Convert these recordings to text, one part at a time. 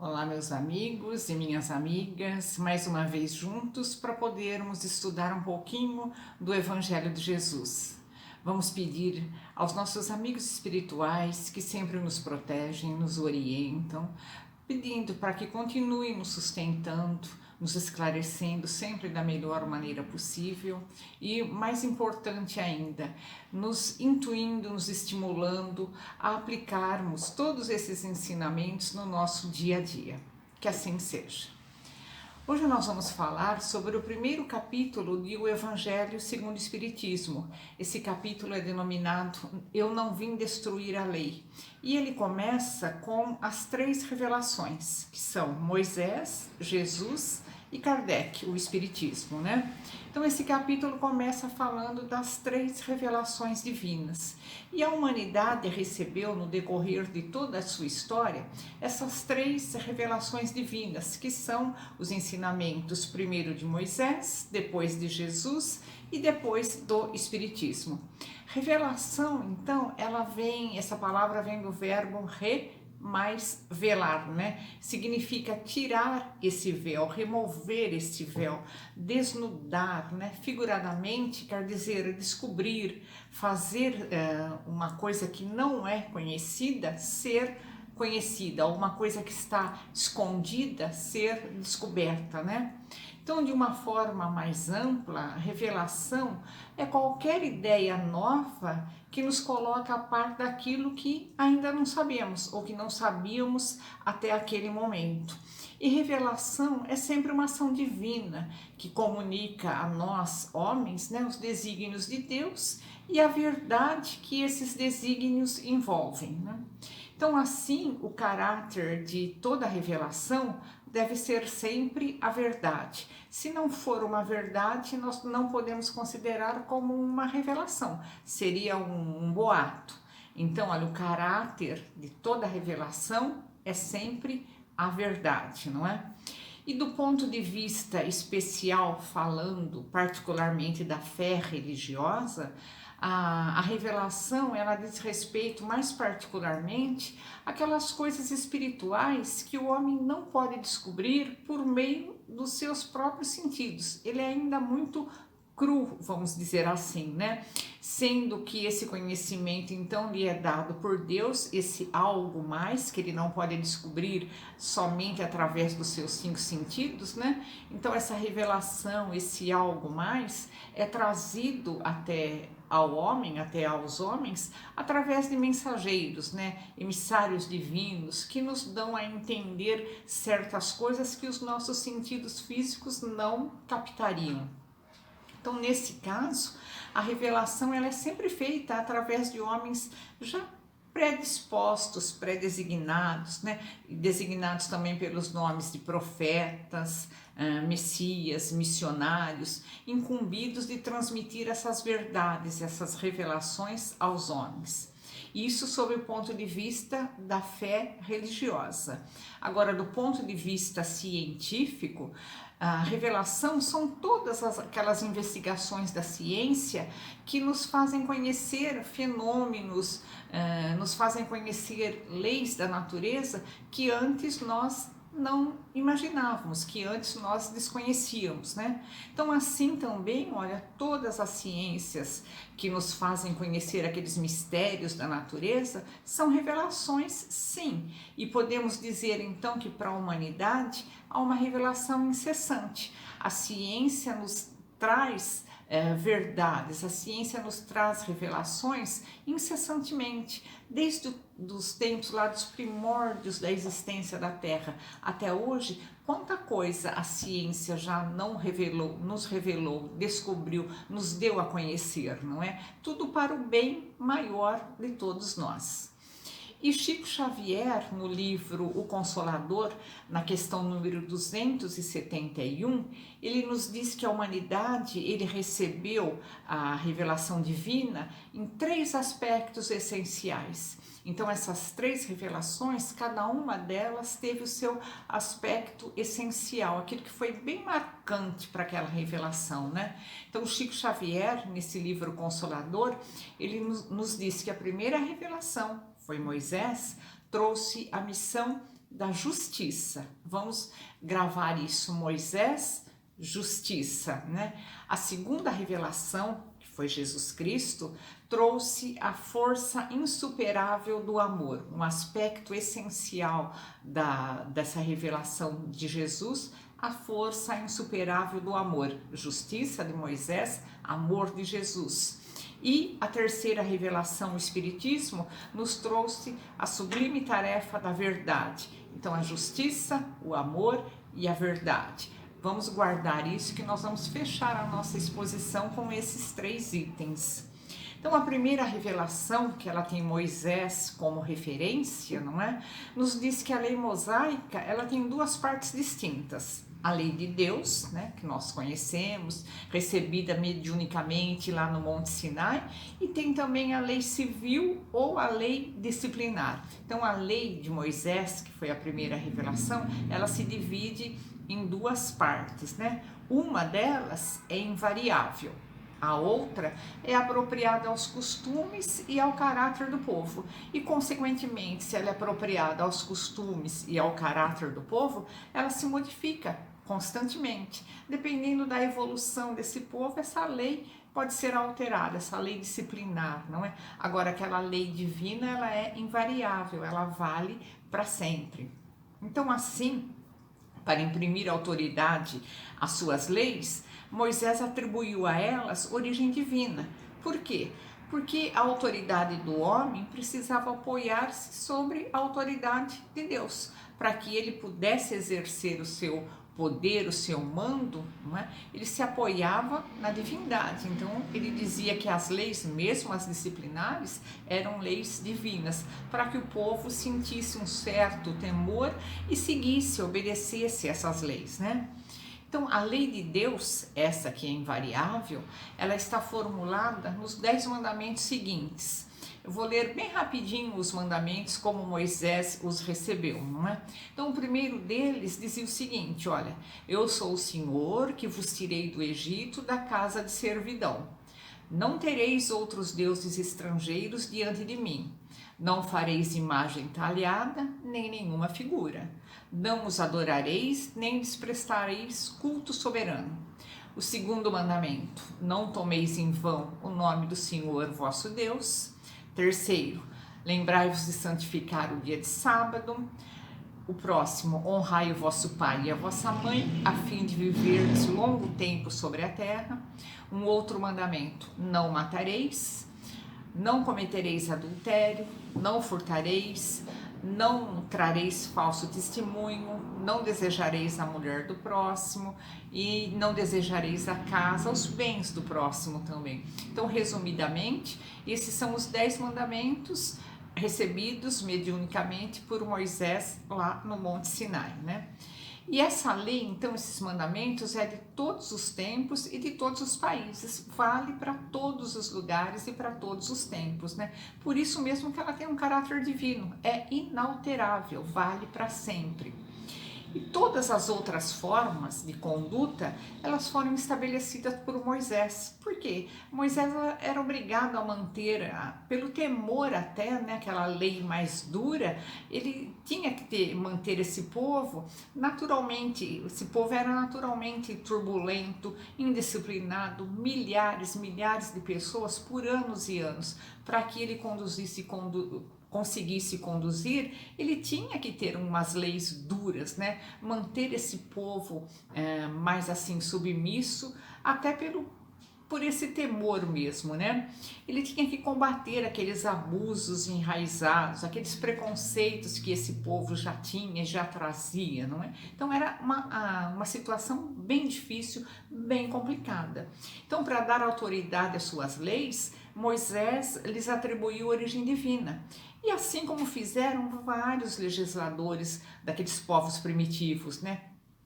Olá, meus amigos e minhas amigas, mais uma vez juntos para podermos estudar um pouquinho do Evangelho de Jesus. Vamos pedir aos nossos amigos espirituais que sempre nos protegem, nos orientam, pedindo para que continuem nos sustentando, nos esclarecendo sempre da melhor maneira possível e, mais importante ainda, nos intuindo, nos estimulando a aplicarmos todos esses ensinamentos no nosso dia a dia. Que assim seja. Hoje nós vamos falar sobre o primeiro capítulo do Evangelho segundo o Espiritismo. Esse capítulo é denominado Eu Não Vim Destruir a Lei. E ele começa com as 3 revelações, que são Moisés, Jesus e Kardec, o Espiritismo, né? Então esse capítulo começa falando das 3 revelações divinas. E a humanidade recebeu no decorrer de toda a sua história essas 3 revelações divinas, que são os ensinamentos primeiro de Moisés, depois de Jesus e depois do Espiritismo. Revelação, então, essa palavra vem do verbo mais velar, né? Significa tirar esse véu, remover esse véu, desnudar, né? Figuradamente quer dizer descobrir, fazer uma coisa que não é conhecida ser conhecida, alguma coisa que está escondida ser descoberta, né? Então, de uma forma mais ampla, a revelação é qualquer ideia nova que nos coloca a par daquilo que ainda não sabemos ou que não sabíamos até aquele momento. E revelação é sempre uma ação divina que comunica a nós, homens, né, os desígnios de Deus e a verdade que esses desígnios envolvem, né? Então, assim, o caráter de toda revelação deve ser sempre a verdade. Se não for uma verdade, nós não podemos considerar como uma revelação, seria um boato. Então, olha, o caráter de toda revelação é sempre a verdade, não é? E do ponto de vista especial, falando particularmente da fé religiosa, a revelação ela diz respeito mais particularmente àquelas coisas espirituais que o homem não pode descobrir por meio dos seus próprios sentidos. Ele é ainda muito cru, vamos dizer assim, né? Sendo que esse conhecimento então lhe é dado por Deus, esse algo mais que ele não pode descobrir somente através dos seus 5 sentidos, né? Então essa revelação, esse algo mais é trazido até ao homem, até aos homens, através de mensageiros, né? Emissários divinos que nos dão a entender certas coisas que os nossos sentidos físicos não captariam. Então, nesse caso, a revelação ela é sempre feita através de homens já predispostos, predesignados, né? Designados também pelos nomes de profetas, messias, missionários, incumbidos de transmitir essas verdades, essas revelações aos homens. Isso sob o ponto de vista da fé religiosa. Agora, do ponto de vista científico, a revelação são todas aquelas investigações da ciência que nos fazem conhecer fenômenos, nos fazem conhecer leis da natureza que antes nós não imaginávamos, que antes nós desconhecíamos, né? Então, assim também, olha, todas as ciências que nos fazem conhecer aqueles mistérios da natureza são revelações, sim. E podemos dizer, então, que para a humanidade há uma revelação incessante. A ciência nos traz verdades, a ciência nos traz revelações incessantemente, desde os tempos lá dos primórdios da existência da Terra até hoje. Quanta coisa a ciência já não revelou, nos revelou, descobriu, nos deu a conhecer, não é? Tudo para o bem maior de todos nós. E Chico Xavier, no livro O Consolador, na questão número 271, ele nos diz que a humanidade ele recebeu a revelação divina em 3 aspectos essenciais. Então, essas 3 revelações, cada uma delas teve o seu aspecto essencial, aquilo que foi bem marcante para aquela revelação, né? Então, Chico Xavier, nesse livro Consolador, ele nos diz que a primeira revelação foi Moisés, trouxe a missão da justiça. Vamos gravar isso, Moisés, justiça, né? A segunda revelação, que foi Jesus Cristo, trouxe a força insuperável do amor, um aspecto essencial dessa revelação de Jesus, a força insuperável do amor, justiça de Moisés, amor de Jesus. E a terceira revelação, o Espiritismo, nos trouxe a sublime tarefa da verdade. Então, a justiça, o amor e a verdade. Vamos guardar isso, que nós vamos fechar a nossa exposição com esses 3 itens. Então, a primeira revelação, que ela tem Moisés como referência, não é? Nos diz que a lei mosaica, ela tem 2 partes distintas. A lei de Deus, né, que nós conhecemos, recebida mediunicamente lá no Monte Sinai, e tem também a lei civil ou a lei disciplinar. Então, a lei de Moisés, que foi a primeira revelação, ela se divide em 2 partes, né? Uma delas é invariável, a outra é apropriada aos costumes e ao caráter do povo. E, consequentemente, se ela é apropriada aos costumes e ao caráter do povo, ela se modifica constantemente. Dependendo da evolução desse povo, essa lei pode ser alterada, essa lei disciplinar, não é? Agora, aquela lei divina, ela é invariável, ela vale para sempre. Então, assim, para imprimir autoridade às suas leis, Moisés atribuiu a elas origem divina. Por quê? Porque a autoridade do homem precisava apoiar-se sobre a autoridade de Deus, para que ele pudesse exercer o seu poder, o seu mando, não é? Ele se apoiava na divindade. Então, ele dizia que as leis, mesmo as disciplinares, eram leis divinas, para que o povo sentisse um certo temor e seguisse, obedecesse essas leis, né? Então, a lei de Deus, essa que é invariável, ela está formulada nos 10 mandamentos seguintes. Eu vou ler bem rapidinho os mandamentos como Moisés os recebeu, não é? Então, o primeiro deles dizia o seguinte, olha, eu sou o Senhor que vos tirei do Egito, da casa de servidão. Não tereis outros deuses estrangeiros diante de mim. Não fareis imagem talhada, nem nenhuma figura. Não os adorareis, nem lhes prestareis culto soberano. O segundo mandamento, não tomeis em vão o nome do Senhor vosso Deus. Terceiro, lembrai-vos de santificar o dia de sábado. O próximo, honrai o vosso pai e a vossa mãe, a fim de viverdes longo tempo sobre a terra. Um outro mandamento, não matareis. Não cometereis adultério, não furtareis, não trareis falso testemunho, não desejareis a mulher do próximo e não desejareis a casa, os bens do próximo também. Então, resumidamente, esses são os 10 mandamentos recebidos mediunicamente por Moisés lá no Monte Sinai, né? E essa lei, então, esses mandamentos é de todos os tempos e de todos os países, vale para todos os lugares e para todos os tempos, né? Por isso mesmo que ela tem um caráter divino, é inalterável, vale para sempre. E todas as outras formas de conduta, elas foram estabelecidas por Moisés. Por quê? Moisés era obrigado a manter, pelo temor até, né, aquela lei mais dura, ele tinha que manter esse povo naturalmente, esse povo era naturalmente turbulento, indisciplinado, milhares de pessoas por anos e anos, para que ele conseguisse conduzir, ele tinha que ter umas leis duras, né? Manter esse povo mais assim submisso, até por esse temor mesmo, né? Ele tinha que combater aqueles abusos enraizados, aqueles preconceitos que esse povo já tinha, já trazia, não é? Então era uma situação bem difícil, bem complicada. Então, para dar autoridade às suas leis, Moisés lhes atribuiu origem divina. E assim como fizeram vários legisladores daqueles povos primitivos, né?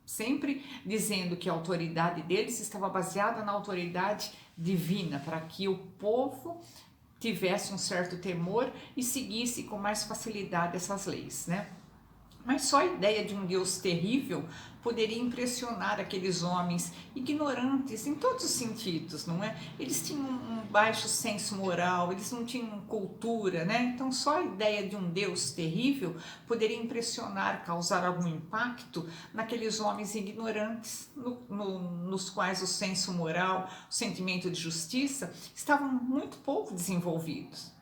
Sempre dizendo que a autoridade deles estava baseada na autoridade divina, para que o povo tivesse um certo temor e seguisse com mais facilidade essas leis, né? Mas só a ideia de um Deus terrível poderia impressionar aqueles homens ignorantes em todos os sentidos, não é? Eles tinham um baixo senso moral, eles não tinham cultura, né? Então só a ideia de um Deus terrível poderia impressionar, causar algum impacto naqueles homens ignorantes, nos quais o senso moral, o sentimento de justiça estavam muito pouco desenvolvidos.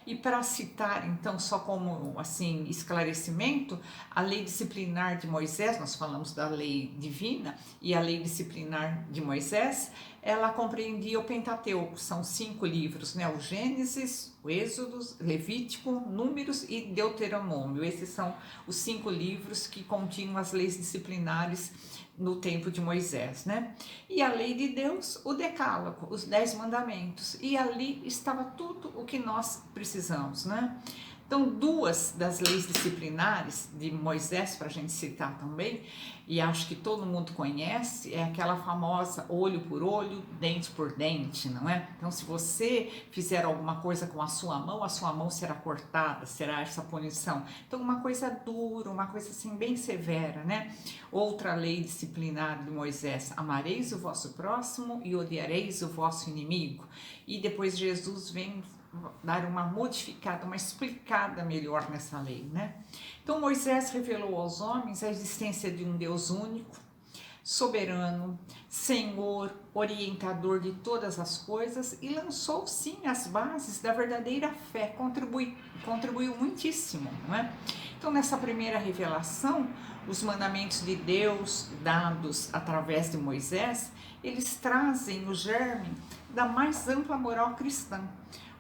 E para citar, então, só como assim esclarecimento, a lei disciplinar de Moisés, nós falamos da lei divina, e a lei disciplinar de Moisés, ela compreendia o Pentateuco, são 5 livros, né? O Gênesis, o Êxodo, Levítico, Números e Deuteronômio. Esses são os 5 livros que continham as leis disciplinares no tempo de Moisés, né? E a lei de Deus, o Decálogo, os 10 mandamentos. E ali estava tudo o que nós precisamos, né? Então, 2 das leis disciplinares de Moisés, para a gente citar também, e acho que todo mundo conhece, é aquela famosa olho por olho, dente por dente, não é? Então, se você fizer alguma coisa com a sua mão será cortada, será essa punição. Então, uma coisa dura, uma coisa assim bem severa, né? Outra lei disciplinar de Moisés, amareis o vosso próximo e odiareis o vosso inimigo. E depois Jesus vem dar uma modificada, uma explicada melhor nessa lei, né? Então Moisés revelou aos homens a existência de um Deus único, soberano, Senhor, orientador de todas as coisas e lançou sim as bases da verdadeira fé, contribuiu muitíssimo, não é? Então nessa primeira revelação, os mandamentos de Deus dados através de Moisés, eles trazem o germe da mais ampla moral cristã.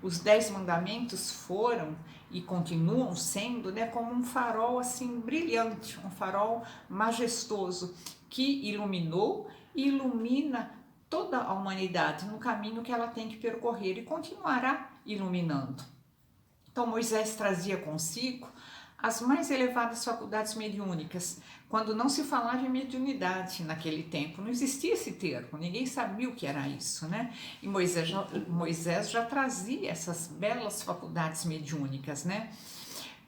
Os 10 mandamentos foram e continuam sendo, né, como um farol assim brilhante, um farol majestoso que iluminou e ilumina toda a humanidade no caminho que ela tem que percorrer e continuará iluminando. Então Moisés trazia consigo as mais elevadas faculdades mediúnicas, quando não se falava em mediunidade naquele tempo, não existia esse termo, ninguém sabia o que era isso, né? E Moisés já trazia essas belas faculdades mediúnicas, né?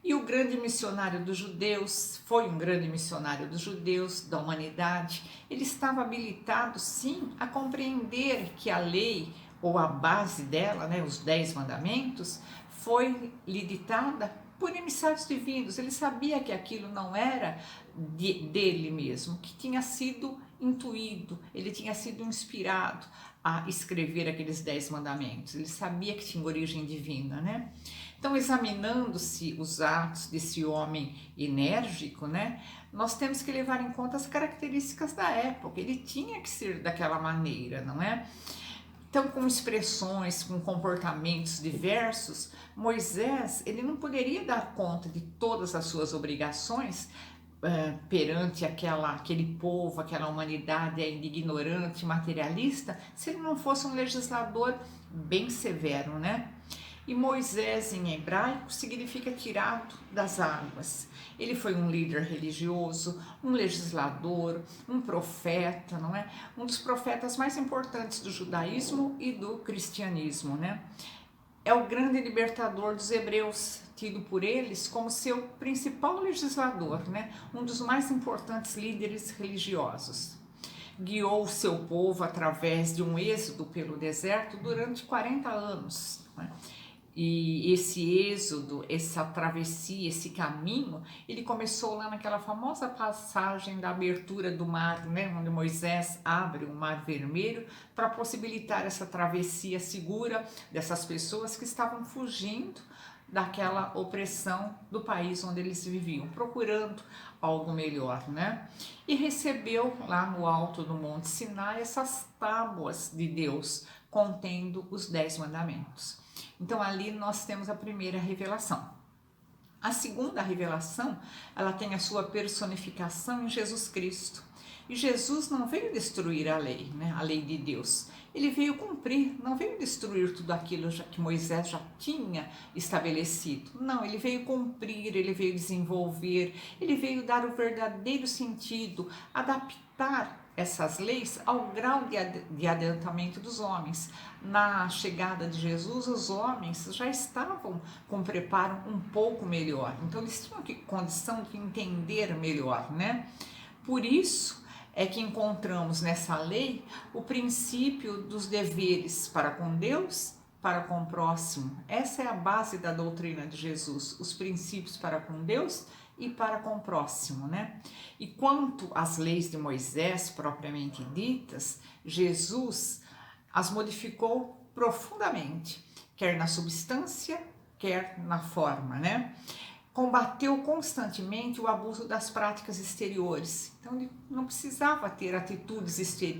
E o grande missionário dos judeus, foi um grande missionário dos judeus, da humanidade, ele estava habilitado sim a compreender que a lei, ou a base dela, né, os 10 mandamentos, foi lhe ditada por emissários divinos. Ele sabia que aquilo não era dele mesmo, que tinha sido intuído, ele tinha sido inspirado a escrever aqueles 10 mandamentos. Ele sabia que tinha origem divina, né? Então, examinando-se os atos desse homem enérgico, né, nós temos que levar em conta as características da época. Ele tinha que ser daquela maneira, não é? Então, com expressões, com comportamentos diversos, Moisés, ele não poderia dar conta de todas as suas obrigações perante aquele povo, aquela humanidade ainda ignorante, materialista, se ele não fosse um legislador bem severo, né? E Moisés, em hebraico, significa tirado das águas. Ele foi um líder religioso, um legislador, um profeta, não é? Um dos profetas mais importantes do judaísmo e do cristianismo, né? É o grande libertador dos hebreus, tido por eles como seu principal legislador, né? Um dos mais importantes líderes religiosos. Guiou o seu povo através de um êxodo pelo deserto durante 40 anos, né? E esse êxodo, essa travessia, esse caminho, ele começou lá naquela famosa passagem da abertura do mar, né, onde Moisés abre o mar vermelho para possibilitar essa travessia segura dessas pessoas que estavam fugindo daquela opressão do país onde eles viviam, procurando algo melhor, né? E recebeu lá no alto do Monte Sinai essas tábuas de Deus contendo os 10 mandamentos. Então ali nós temos a primeira revelação. A segunda revelação, ela tem a sua personificação em Jesus Cristo. E Jesus não veio destruir a lei, né? A lei de Deus. ele veio cumprir, não veio destruir tudo aquilo que Moisés já tinha estabelecido. Não, ele veio cumprir, ele veio desenvolver, ele veio dar o verdadeiro sentido, adaptar essas leis ao grau de adiantamento dos homens. Na chegada de Jesus, os homens já estavam com preparo um pouco melhor, então eles tinham condição de entender melhor, né? Por isso é que encontramos nessa lei o princípio dos deveres para com Deus, para com o próximo. Essa é a base da doutrina de Jesus, os princípios para com Deus e para com o próximo, né? E quanto às leis de Moisés propriamente ditas, Jesus as modificou profundamente, quer na substância, quer na forma, né? Combateu constantemente o abuso das práticas exteriores. Então, ele não precisava ter atitudes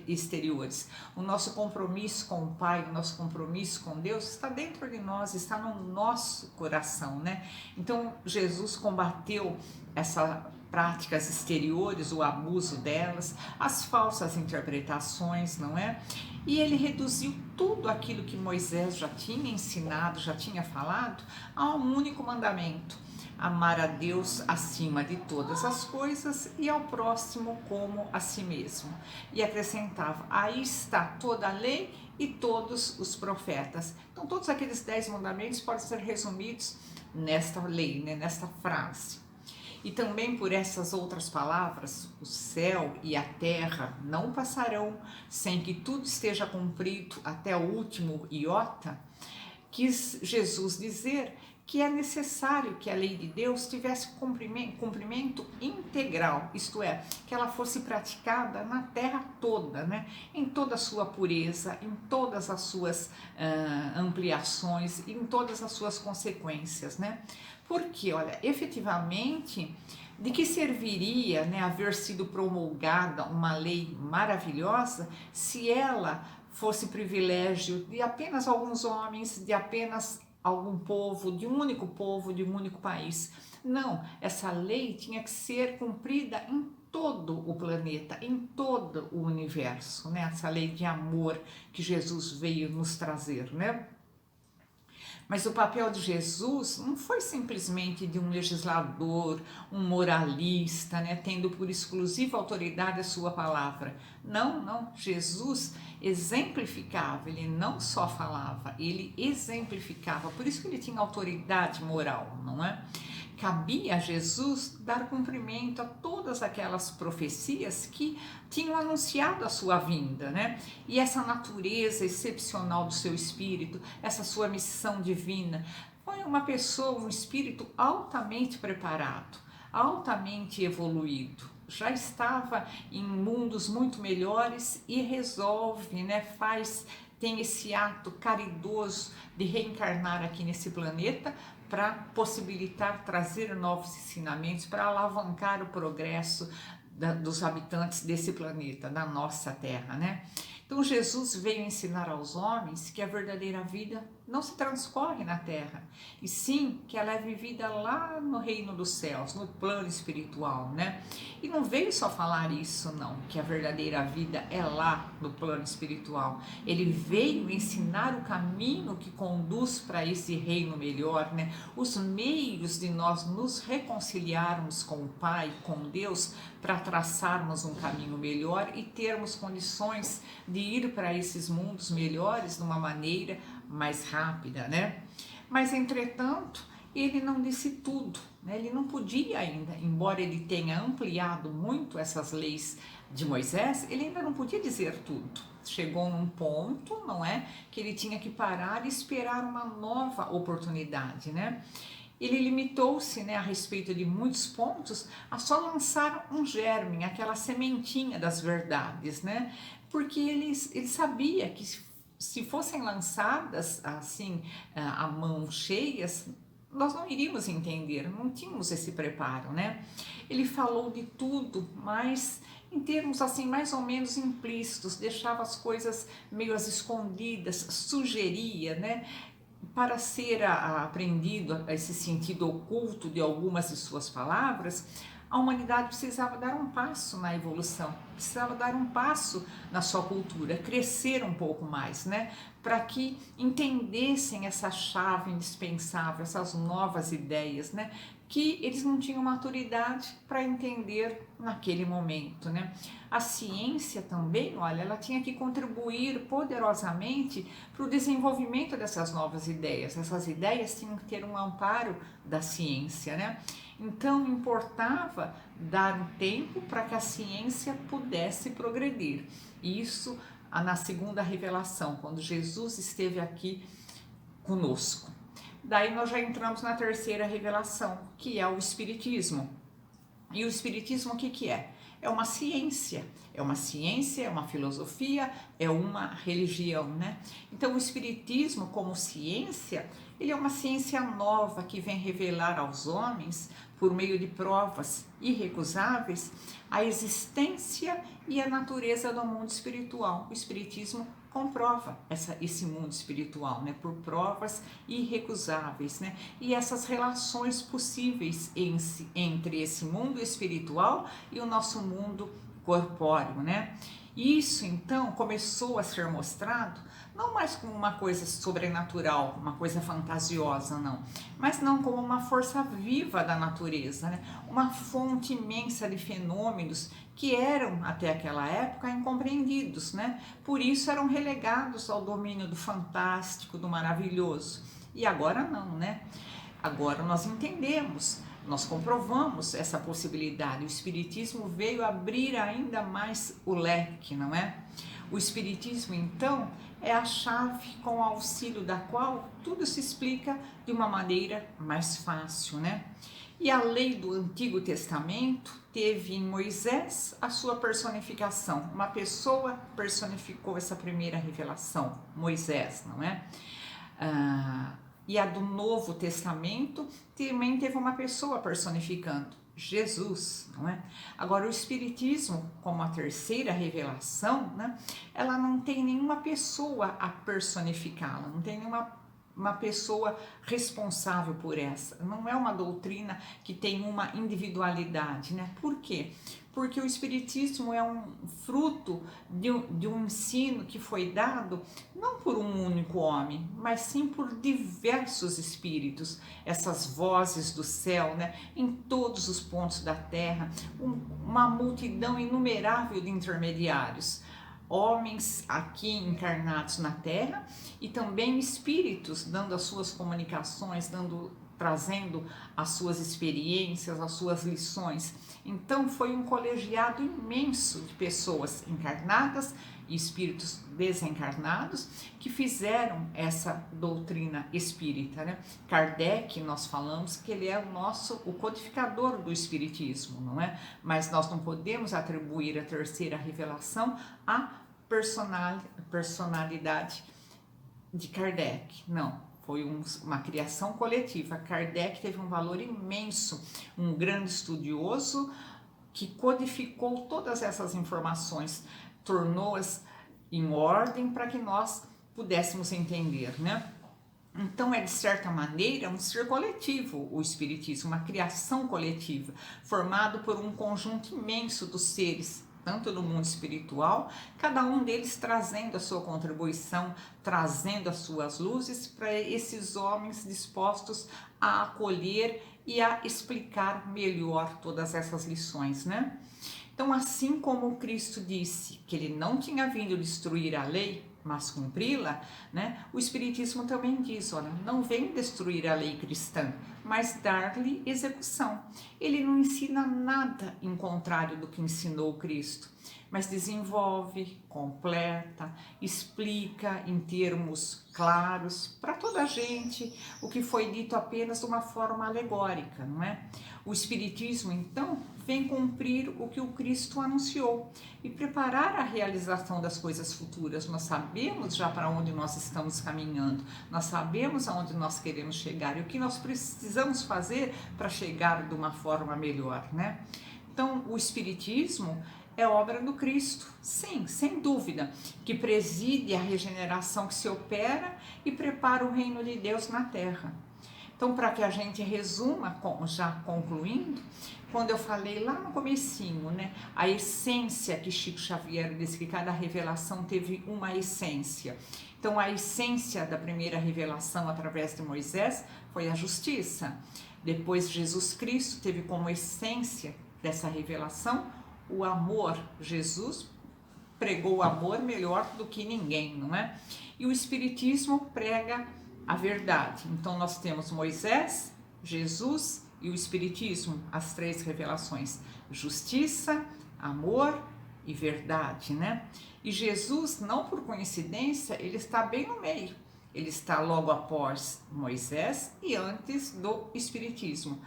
exteriores. O nosso compromisso com o Pai, o nosso compromisso com Deus está dentro de nós, está no nosso coração, né? Então, Jesus combateu essas práticas exteriores, o abuso delas, as falsas interpretações, não é? E ele reduziu tudo aquilo que Moisés já tinha ensinado, já tinha falado, a um único mandamento: amar a Deus acima de todas as coisas e ao próximo como a si mesmo. E acrescentava: aí está toda a lei e todos os profetas. Então, todos aqueles 10 mandamentos podem ser resumidos nesta lei, né, nesta frase. E também por essas outras palavras: o céu e a terra não passarão sem que tudo esteja cumprido até o último iota. Quis Jesus dizer que é necessário que a lei de Deus tivesse cumprimento integral, isto é, que ela fosse praticada na terra toda, né? Em toda a sua pureza, em todas as suas ampliações, em todas as suas consequências, né? Porque, olha, efetivamente, de que serviria, né, haver sido promulgada uma lei maravilhosa se ela fosse privilégio de apenas alguns homens, de apenas algum povo, de um único país? Não, essa lei tinha que ser cumprida em todo o planeta, em todo o universo, né? Essa lei de amor que Jesus veio nos trazer, né? Mas o papel de Jesus não foi simplesmente de um legislador, um moralista, né, tendo por exclusiva autoridade a sua palavra. Não, não. Jesus exemplificava, ele não só falava, ele exemplificava. Por isso que ele tinha autoridade moral, não é? Cabia a Jesus dar cumprimento a todas aquelas profecias que tinham anunciado a sua vinda, né? E essa natureza excepcional do seu espírito, essa sua missão divina, foi uma pessoa, um espírito altamente preparado, altamente evoluído. Já estava em mundos muito melhores e resolve, né? Tem esse ato caridoso de reencarnar aqui nesse planeta para possibilitar trazer novos ensinamentos, para alavancar o progresso dos habitantes desse planeta, da nossa Terra, né? Então Jesus veio ensinar aos homens que a verdadeira vida não se transcorre na Terra, e sim que ela é vivida lá no reino dos céus, no plano espiritual, né? E não veio só falar isso, não, que a verdadeira vida é lá no plano espiritual. Ele veio ensinar o caminho que conduz para esse reino melhor, né? Os meios de nós nos reconciliarmos com o Pai, com Deus, para traçarmos um caminho melhor e termos condições de ir para esses mundos melhores de uma maneira mais rápida, né? Mas, entretanto, ele não disse tudo, né? Ele não podia ainda, embora ele tenha ampliado muito essas leis de Moisés, ele ainda não podia dizer tudo. Chegou num ponto, não é, que ele tinha que parar e esperar uma nova oportunidade, né? Ele limitou-se, né, a respeito de muitos pontos, a só lançar um germe, aquela sementinha das verdades, né? Porque ele sabia que se fossem lançadas assim, a mão cheias, nós não iríamos entender, não tínhamos esse preparo, né? Ele falou de tudo, mas em termos assim mais ou menos implícitos, deixava as coisas meio às escondidas, sugeria, né? para ser aprendido esse sentido oculto de algumas de suas palavras, a humanidade precisava dar um passo na evolução, precisava dar um passo na sua cultura, crescer um pouco mais, né? Para que entendessem essa chave indispensável, essas novas ideias, né? Que eles não tinham maturidade para entender naquele momento, né? A ciência também, olha, ela tinha que contribuir poderosamente para o desenvolvimento dessas novas ideias. Essas ideias tinham que ter um amparo da ciência, né? Então importava dar um tempo para que a ciência pudesse progredir. Isso na segunda revelação, quando Jesus esteve aqui conosco. Daí nós já entramos na terceira revelação, que é o Espiritismo. E o Espiritismo o que que é? É uma ciência, é uma filosofia, é uma religião, né? Então o Espiritismo como ciência, ele é uma ciência nova que vem revelar aos homens, por meio de provas irrecusáveis, a existência e a natureza do mundo espiritual. O Espiritismo comprova esse mundo espiritual, né, por provas irrecusáveis, né, e essas relações possíveis entre esse mundo espiritual e o nosso mundo corpóreo, né. Isso então começou a ser mostrado não mais como uma coisa sobrenatural, uma coisa fantasiosa, não, mas não como uma força viva da natureza, né? Uma fonte imensa de fenômenos que eram até aquela época incompreendidos, né? Por isso eram relegados ao domínio do fantástico, do maravilhoso. E agora não, né? Agora nós entendemos, nós comprovamos essa possibilidade. O Espiritismo veio abrir ainda mais o leque, não é? O Espiritismo, então, é a chave com o auxílio da qual tudo se explica de uma maneira mais fácil, né? E a lei do Antigo Testamento teve em Moisés a sua personificação. Uma pessoa personificou essa primeira revelação, Moisés, não é? E a do Novo Testamento também teve uma pessoa personificando, Jesus, não é? Agora o Espiritismo, como a terceira revelação, né, ela não tem nenhuma pessoa a personificá-la, não tem uma pessoa responsável por essa, não é uma doutrina que tem uma individualidade, né? Por quê? Porque o Espiritismo é um fruto de um ensino que foi dado não por um único homem, mas sim por diversos espíritos, essas vozes do céu, né, em todos os pontos da terra, uma multidão inumerável de intermediários, homens aqui encarnados na terra e também espíritos dando as suas comunicações, trazendo as suas experiências, as suas lições. Então foi um colegiado imenso de pessoas encarnadas e espíritos desencarnados que fizeram essa doutrina espírita, né? Kardec, nós falamos que ele é o codificador do espiritismo, não é? Mas nós não podemos atribuir a terceira revelação à personalidade de Kardec, não. Foi uma criação coletiva. Kardec teve um valor imenso, um grande estudioso que codificou todas essas informações, tornou-as em ordem para que nós pudéssemos entender, né? Então é de certa maneira um ser coletivo o Espiritismo, uma criação coletiva, formado por um conjunto imenso dos seres, tanto no mundo espiritual, cada um deles trazendo a sua contribuição, trazendo as suas luzes para esses homens dispostos a acolher e a explicar melhor todas essas lições, né? Então, assim como Cristo disse que ele não tinha vindo destruir a lei, mas cumpri-la, né? O Espiritismo também diz, olha, não vem destruir a lei cristã, mas dar-lhe execução. Ele não ensina nada em contrário do que ensinou Cristo, mas desenvolve, completa, explica em termos claros para toda a gente o que foi dito apenas de uma forma alegórica, não é? O Espiritismo, então, vem cumprir o que o Cristo anunciou e preparar a realização das coisas futuras. Nós sabemos já para onde nós estamos caminhando, nós sabemos aonde nós queremos chegar e o que nós precisamos fazer para chegar de uma forma melhor, né? Então, o Espiritismo é obra do Cristo, sim, sem dúvida, que preside a regeneração que se opera e prepara o reino de Deus na terra. Então, para que a gente resuma, já concluindo, quando eu falei lá no comecinho, né, a essência que Chico Xavier disse que cada revelação teve uma essência. Então, a essência da primeira revelação através de Moisés foi a justiça. Depois, Jesus Cristo teve como essência dessa revelação o amor. Jesus pregou o amor melhor do que ninguém, não é? E o Espiritismo prega a verdade. Então nós temos Moisés, Jesus e o Espiritismo, as três revelações: justiça, amor e verdade, né? E Jesus, não por coincidência, ele está bem no meio. Ele está logo após Moisés e antes do Espiritismo.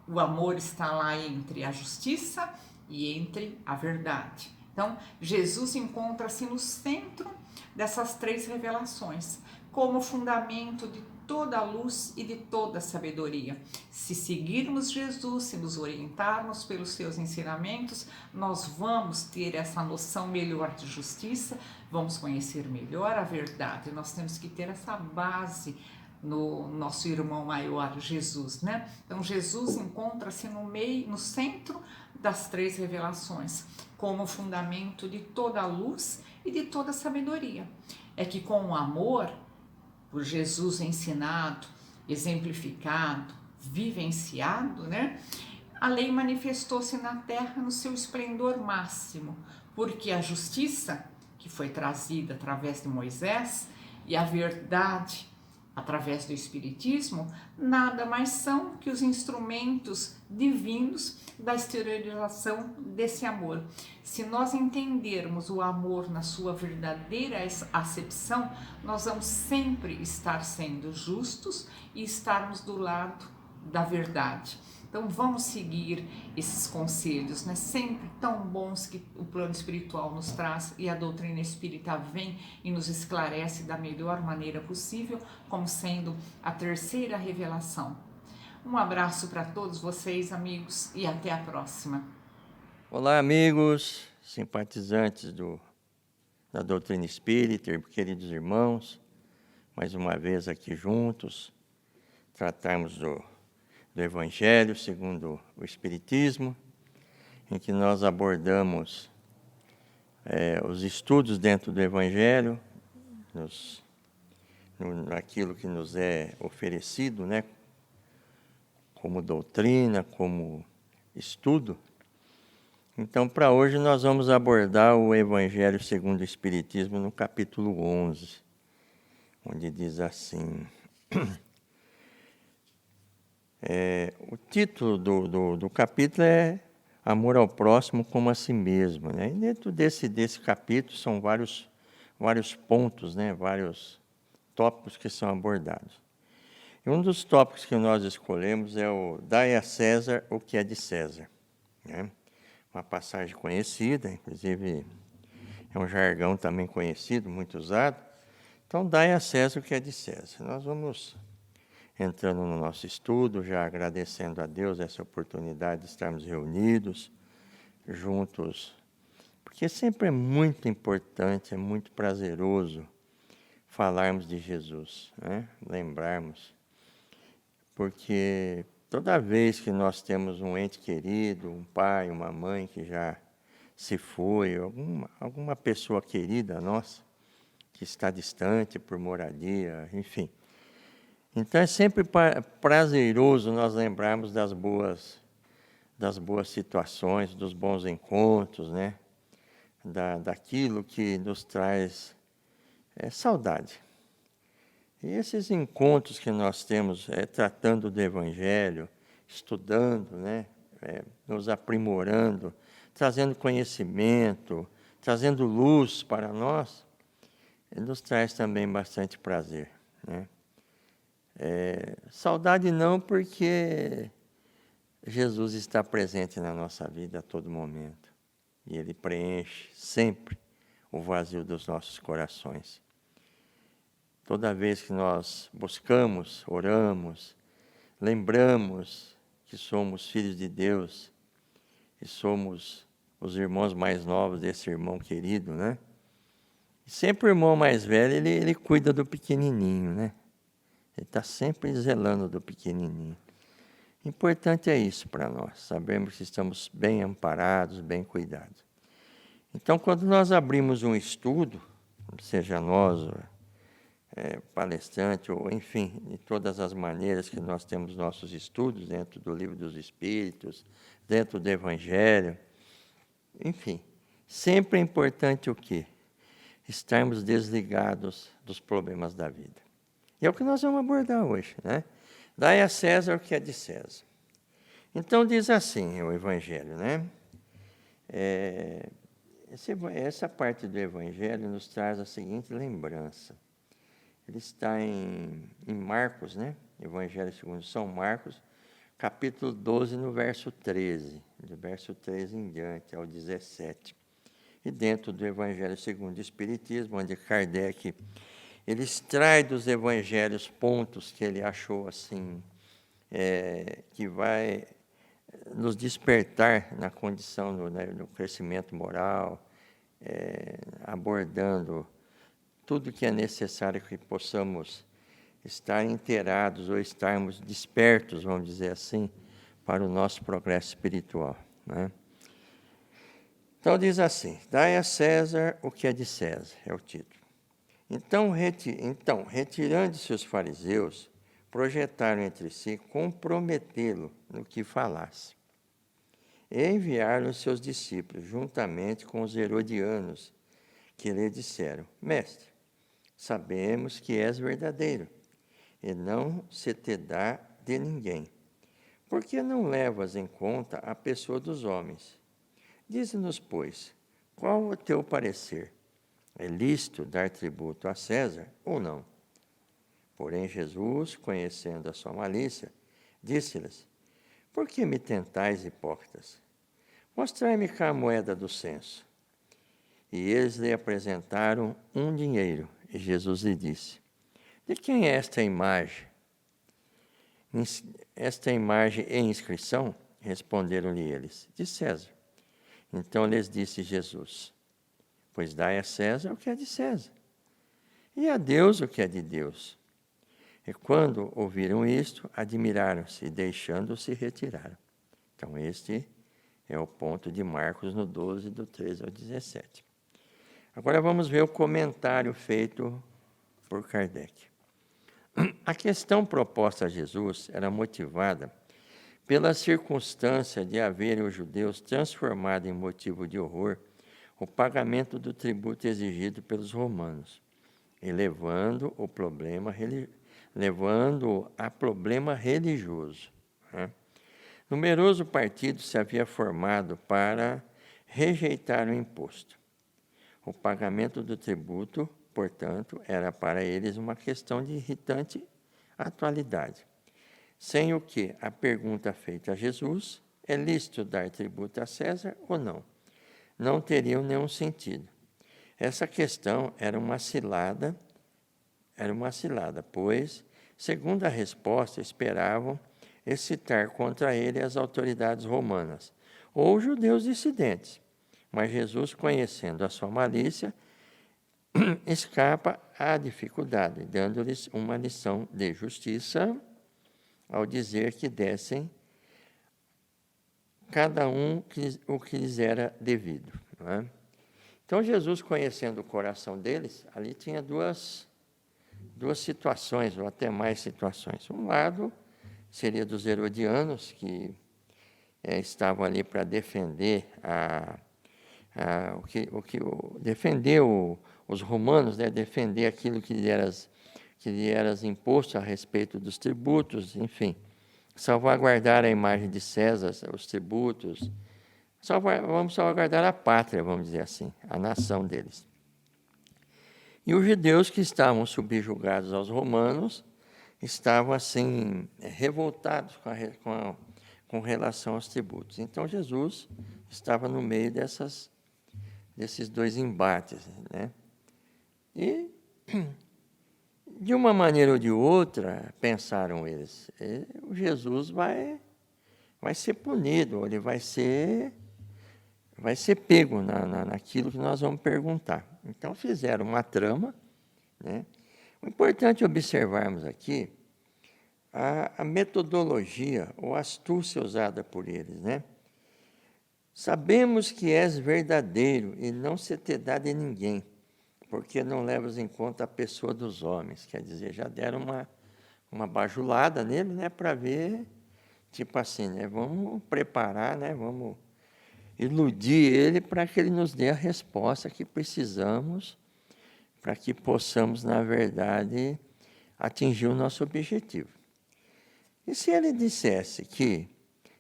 O amor está lá entre a justiça e entre a verdade. Então, Jesus encontra-se no centro dessas três revelações, como fundamento de toda a luz e de toda a sabedoria. Se seguirmos Jesus, se nos orientarmos pelos seus ensinamentos, nós vamos ter essa noção melhor de justiça, vamos conhecer melhor a verdade. Nós temos que ter essa base no nosso irmão maior, Jesus, né? Então, Jesus encontra-se no meio, no centro das três revelações, como fundamento de toda a luz e de toda a sabedoria. É que com o amor, por Jesus ensinado, exemplificado, vivenciado, né? A lei manifestou-se na terra no seu esplendor máximo, porque a justiça, que foi trazida através de Moisés, e a verdade, através do Espiritismo, nada mais são que os instrumentos divinos da exteriorização desse amor. Se nós entendermos o amor na sua verdadeira acepção, nós vamos sempre estar sendo justos e estarmos do lado da verdade. Então vamos seguir esses conselhos, né? Sempre tão bons que o plano espiritual nos traz, e a doutrina espírita vem e nos esclarece da melhor maneira possível, como sendo a terceira revelação. Um abraço para todos vocês, amigos, e até a próxima. Olá, amigos, simpatizantes da doutrina espírita, queridos irmãos, mais uma vez aqui juntos, tratarmos do Evangelho segundo o Espiritismo, em que nós abordamos os estudos dentro do Evangelho, naquilo que nos é oferecido, né, como doutrina, como estudo. Então, para hoje, nós vamos abordar o Evangelho segundo o Espiritismo no capítulo 11, onde diz assim... o título do capítulo é Amor ao Próximo como a Si Mesmo, né? E dentro desse capítulo são vários pontos, né? Vários tópicos que são abordados. E um dos tópicos que nós escolhemos é o Dai a César o que é de César, né? Uma passagem conhecida, inclusive é um jargão também conhecido, muito usado. Então, dai a César o que é de César. Nós vamos entrando no nosso estudo, já agradecendo a Deus essa oportunidade de estarmos reunidos, juntos, porque sempre é muito importante, é muito prazeroso falarmos de Jesus, né? Lembrarmos, porque toda vez que nós temos um ente querido, um pai, uma mãe que já se foi, alguma pessoa querida nossa, que está distante por moradia, enfim. Então é sempre prazeroso nós lembrarmos das boas situações, dos bons encontros, né? Daquilo que nos traz saudade. E esses encontros que nós temos tratando do Evangelho, estudando, né? Nos aprimorando, trazendo conhecimento, trazendo luz para nós, nos traz também bastante prazer, né? Saudade não, porque Jesus está presente na nossa vida a todo momento. E Ele preenche sempre o vazio dos nossos corações. Toda vez que nós buscamos, oramos, lembramos que somos filhos de Deus e somos os irmãos mais novos desse irmão querido, né? Sempre o irmão mais velho, ele cuida do pequenininho, né? Ele está sempre zelando do pequenininho. Importante é isso para nós, sabemos que estamos bem amparados, bem cuidados. Então, quando nós abrimos um estudo, seja nós, palestrante, ou enfim, de todas as maneiras que nós temos nossos estudos, dentro do Livro dos Espíritos, dentro do Evangelho, enfim, sempre é importante o quê? Estarmos desligados dos problemas da vida. E é o que nós vamos abordar hoje, né? Dai a César o que é de César. Então, diz assim o Evangelho, né? Essa parte do Evangelho nos traz a seguinte lembrança. Ele está em Marcos, né? Evangelho segundo São Marcos, capítulo 12, no verso 13. Do verso 13 em diante, ao 17. E dentro do Evangelho segundo o Espiritismo, onde Kardec ele extrai dos evangelhos pontos que ele achou assim, que vai nos despertar na condição do crescimento moral, abordando tudo que é necessário que possamos estar inteirados ou estarmos despertos, vamos dizer assim, para o nosso progresso espiritual, né? Então diz assim, dai a César o que é de César, é o título. Então, retirando-se os fariseus, projetaram entre si comprometê-lo no que falasse. E enviaram os seus discípulos, juntamente com os herodianos, que lhe disseram, Mestre, sabemos que és verdadeiro, e não se te dá de ninguém. Por que não levas em conta a pessoa dos homens? Dize-nos, pois, qual o teu parecer? É lícito dar tributo a César ou não? Porém, Jesus, conhecendo a sua malícia, disse-lhes, por que me tentais, hipócritas? Mostrai-me cá a moeda do censo. E eles lhe apresentaram um dinheiro, e Jesus lhe disse, de quem é esta imagem? Esta imagem e inscrição? Responderam-lhe eles, de César. Então lhes disse Jesus, pois dai a César o que é de César, e a Deus o que é de Deus. E quando ouviram isto, admiraram-se, e deixando-se retiraram. Então este é o ponto de Marcos no 12, do 13 ao 17. Agora vamos ver o comentário feito por Kardec. A questão proposta a Jesus era motivada pela circunstância de haverem os judeus transformado em motivo de horror o pagamento do tributo exigido pelos romanos, e levando a problema religioso, né? Numeroso partido se havia formado para rejeitar o imposto. O pagamento do tributo, portanto, era para eles uma questão de irritante atualidade. Sem o que a pergunta feita a Jesus, é lícito dar tributo a César ou não? Não teriam nenhum sentido. Essa questão era uma cilada, pois, segundo a resposta, esperavam excitar contra ele as autoridades romanas, ou os judeus dissidentes. Mas Jesus, conhecendo a sua malícia, escapa à dificuldade, dando-lhes uma lição de justiça, ao dizer que dessem cada um o que lhes era devido, não é? Então, Jesus, conhecendo o coração deles, ali tinha duas situações, ou até mais situações. Um lado seria dos herodianos, que estavam ali para defender defender os romanos, né? Defender aquilo que lhe era imposto a respeito dos tributos, enfim, salvaguardar a imagem de César, os tributos, vamos salvaguardar a pátria, vamos dizer assim, a nação deles. E os judeus que estavam subjugados aos romanos estavam, assim, revoltados com relação aos tributos. Então, Jesus estava no meio desses dois embates, né? E, de uma maneira ou de outra, pensaram eles, o Jesus vai ser punido, ele vai ser vai ser pego naquilo que nós vamos perguntar. Então, fizeram uma trama, né? O importante é observarmos aqui a metodologia ou astúcia usada por eles, né? Sabemos que és verdadeiro e não se te dá de ninguém, porque não levas em conta a pessoa dos homens. Quer dizer, já deram uma bajulada nele, né, para ver, tipo assim, né, vamos preparar, né, vamos iludir ele para que ele nos dê a resposta que precisamos para que possamos, na verdade, atingir o nosso objetivo. E se ele dissesse que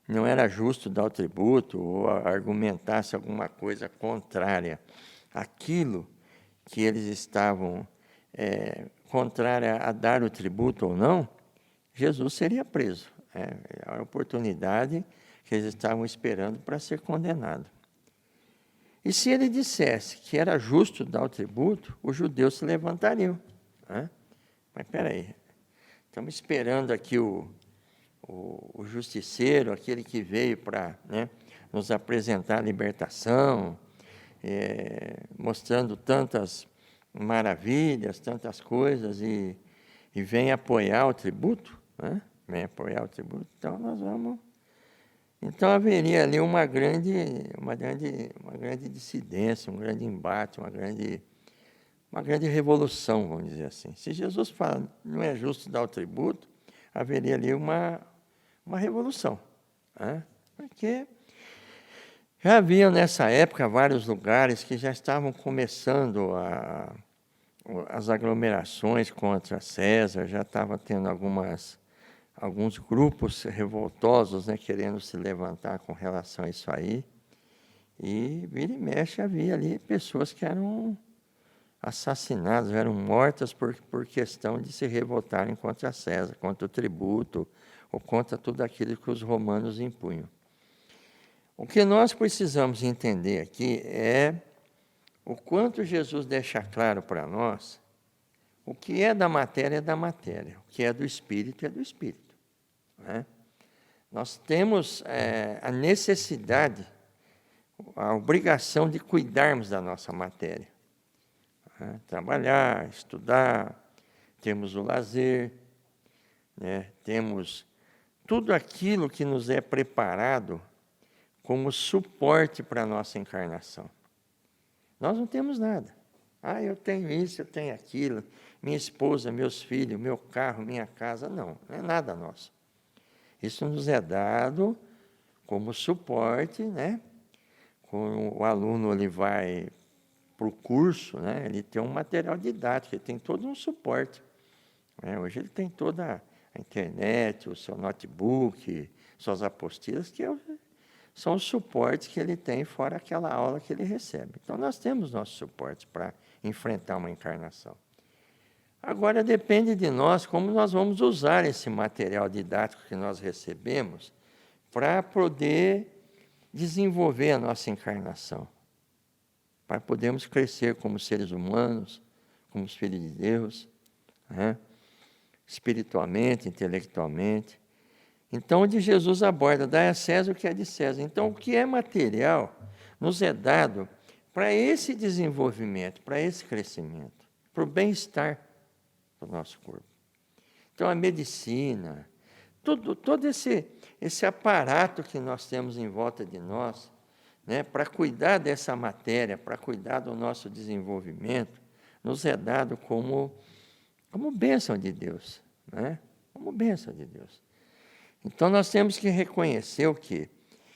não era justo dar o tributo ou argumentasse alguma coisa contrária àquilo que eles estavam contrária a dar o tributo ou não, Jesus seria preso. É a oportunidade que eles estavam esperando para ser condenado. E se ele dissesse que era justo dar o tributo, os judeus se levantariam. Né? Mas espera aí, estamos esperando aqui o justiceiro, aquele que veio para, né, nos apresentar a libertação, mostrando tantas maravilhas, tantas coisas, e vem apoiar o tributo, né? Vem apoiar o tributo, então nós vamos... Então haveria ali uma grande dissidência, um grande embate, uma grande revolução, vamos dizer assim. Se Jesus fala não é justo dar o tributo, haveria ali uma revolução, né? Porque já havia nessa época vários lugares que já estavam começando as aglomerações contra César, já estava tendo alguns grupos revoltosos, né, querendo se levantar com relação a isso aí. E vira e mexe havia ali pessoas que eram assassinadas, eram mortas por questão de se revoltarem contra César, contra o tributo, ou contra tudo aquilo que os romanos impunham. O que nós precisamos entender aqui é o quanto Jesus deixa claro para nós o que é da matéria, o que é do Espírito, é do Espírito. Né? Nós temos a necessidade, a obrigação de cuidarmos da nossa matéria. Né? Trabalhar, estudar, temos o lazer, né? Temos tudo aquilo que nos é preparado como suporte para a nossa encarnação. Nós não temos nada. Eu tenho isso, eu tenho aquilo, minha esposa, meus filhos, meu carro, minha casa. Não é nada nosso. Isso nos é dado como suporte, né? Quando o aluno ele vai para o curso, né? Ele tem um material didático, ele tem todo um suporte. Né? Hoje ele tem toda a internet, o seu notebook, suas apostilas, que são os suportes que ele tem fora aquela aula que ele recebe. Então, nós temos nossos suportes para enfrentar uma encarnação. Agora, depende de nós como nós vamos usar esse material didático que nós recebemos para poder desenvolver a nossa encarnação, para podermos crescer como seres humanos, como os filhos de Deus, né? Espiritualmente, intelectualmente. Então, onde Jesus aborda, dá a César o que é de César. Então, o que é material nos é dado para esse desenvolvimento, para esse crescimento, para o bem-estar do nosso corpo. Então, a medicina, todo esse aparato que nós temos em volta de nós, né, para cuidar dessa matéria, para cuidar do nosso desenvolvimento, nos é dado como bênção de Deus, né? Como bênção de Deus. Então, nós temos que reconhecer o quê?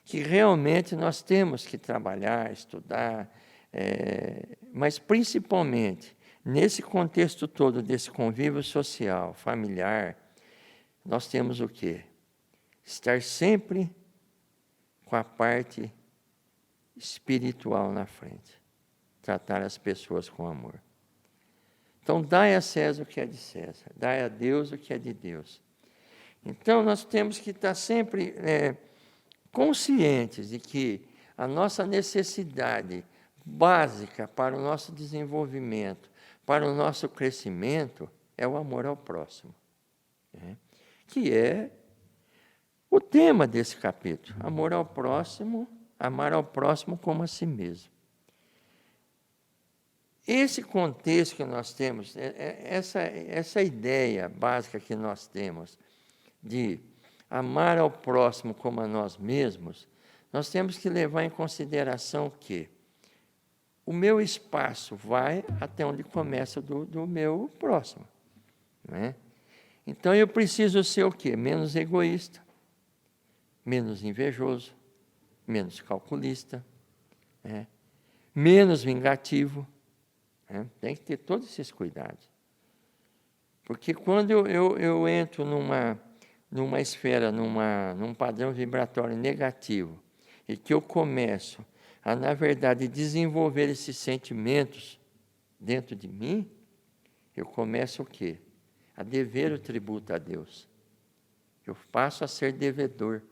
Que realmente nós temos que trabalhar, estudar, mas principalmente nesse contexto todo desse convívio social, familiar, nós temos o quê? Estar sempre com a parte espiritual na frente. Tratar as pessoas com amor. Então, dai a César o que é de César, dai a Deus o que é de Deus. Então, nós temos que estar sempre conscientes de que a nossa necessidade básica para o nosso desenvolvimento, para o nosso crescimento, é o amor ao próximo, né? Que é o tema desse capítulo. Amor ao próximo amar ao próximo como a si mesmo. Esse contexto que nós temos, essa ideia básica que nós temos de amar ao próximo como a nós mesmos, nós temos que levar em consideração que o meu espaço vai até onde começa do meu próximo. Né? Então, eu preciso ser o quê? Menos egoísta, menos invejoso, menos calculista, né? Menos vingativo. Né? Tem que ter todos esses cuidados. Porque quando eu entro numa esfera, num padrão vibratório negativo, e que eu começo a, na verdade, desenvolver esses sentimentos dentro de mim, eu começo o quê? A dever o tributo a Deus. Eu passo a ser devedor.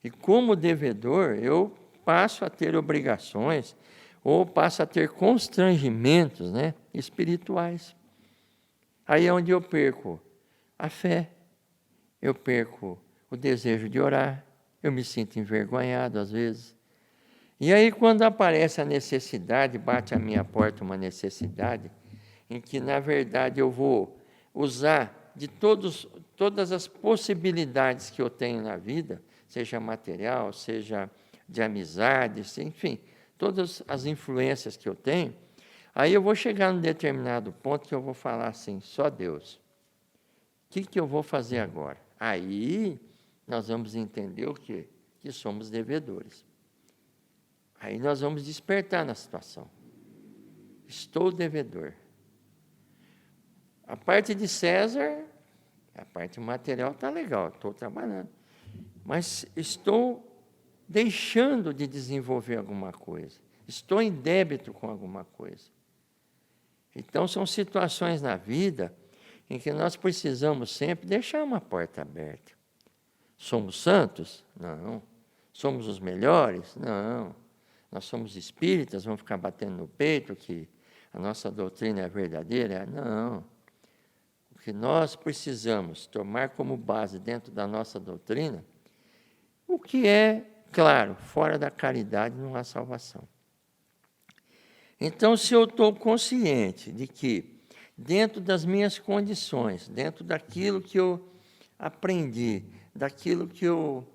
E como devedor, eu passo a ter obrigações, ou passo a ter constrangimentos, né, espirituais. Aí é onde eu perco a fé, eu perco o desejo de orar, eu me sinto envergonhado às vezes. E aí, quando aparece a necessidade, bate à minha porta uma necessidade, em que, na verdade, eu vou usar de todas as possibilidades que eu tenho na vida, seja material, seja de amizade, enfim, todas as influências que eu tenho, aí eu vou chegar num determinado ponto que eu vou falar assim, só Deus. O que eu vou fazer agora? Aí nós vamos entender o quê? Que somos devedores. Aí nós vamos despertar na situação. Estou devedor. A parte de César, a parte material está legal, estou trabalhando. Mas estou deixando de desenvolver alguma coisa. Estou em débito com alguma coisa. Então, são situações na vida em que nós precisamos sempre deixar uma porta aberta. Somos santos? Não. Somos os melhores? Não. Nós somos espíritas, vamos ficar batendo no peito que a nossa doutrina é verdadeira? Não. O que nós precisamos tomar como base dentro da nossa doutrina, o que é, claro, fora da caridade não há salvação. Então, se eu estou consciente de que, dentro das minhas condições, dentro daquilo que eu aprendi, daquilo que eu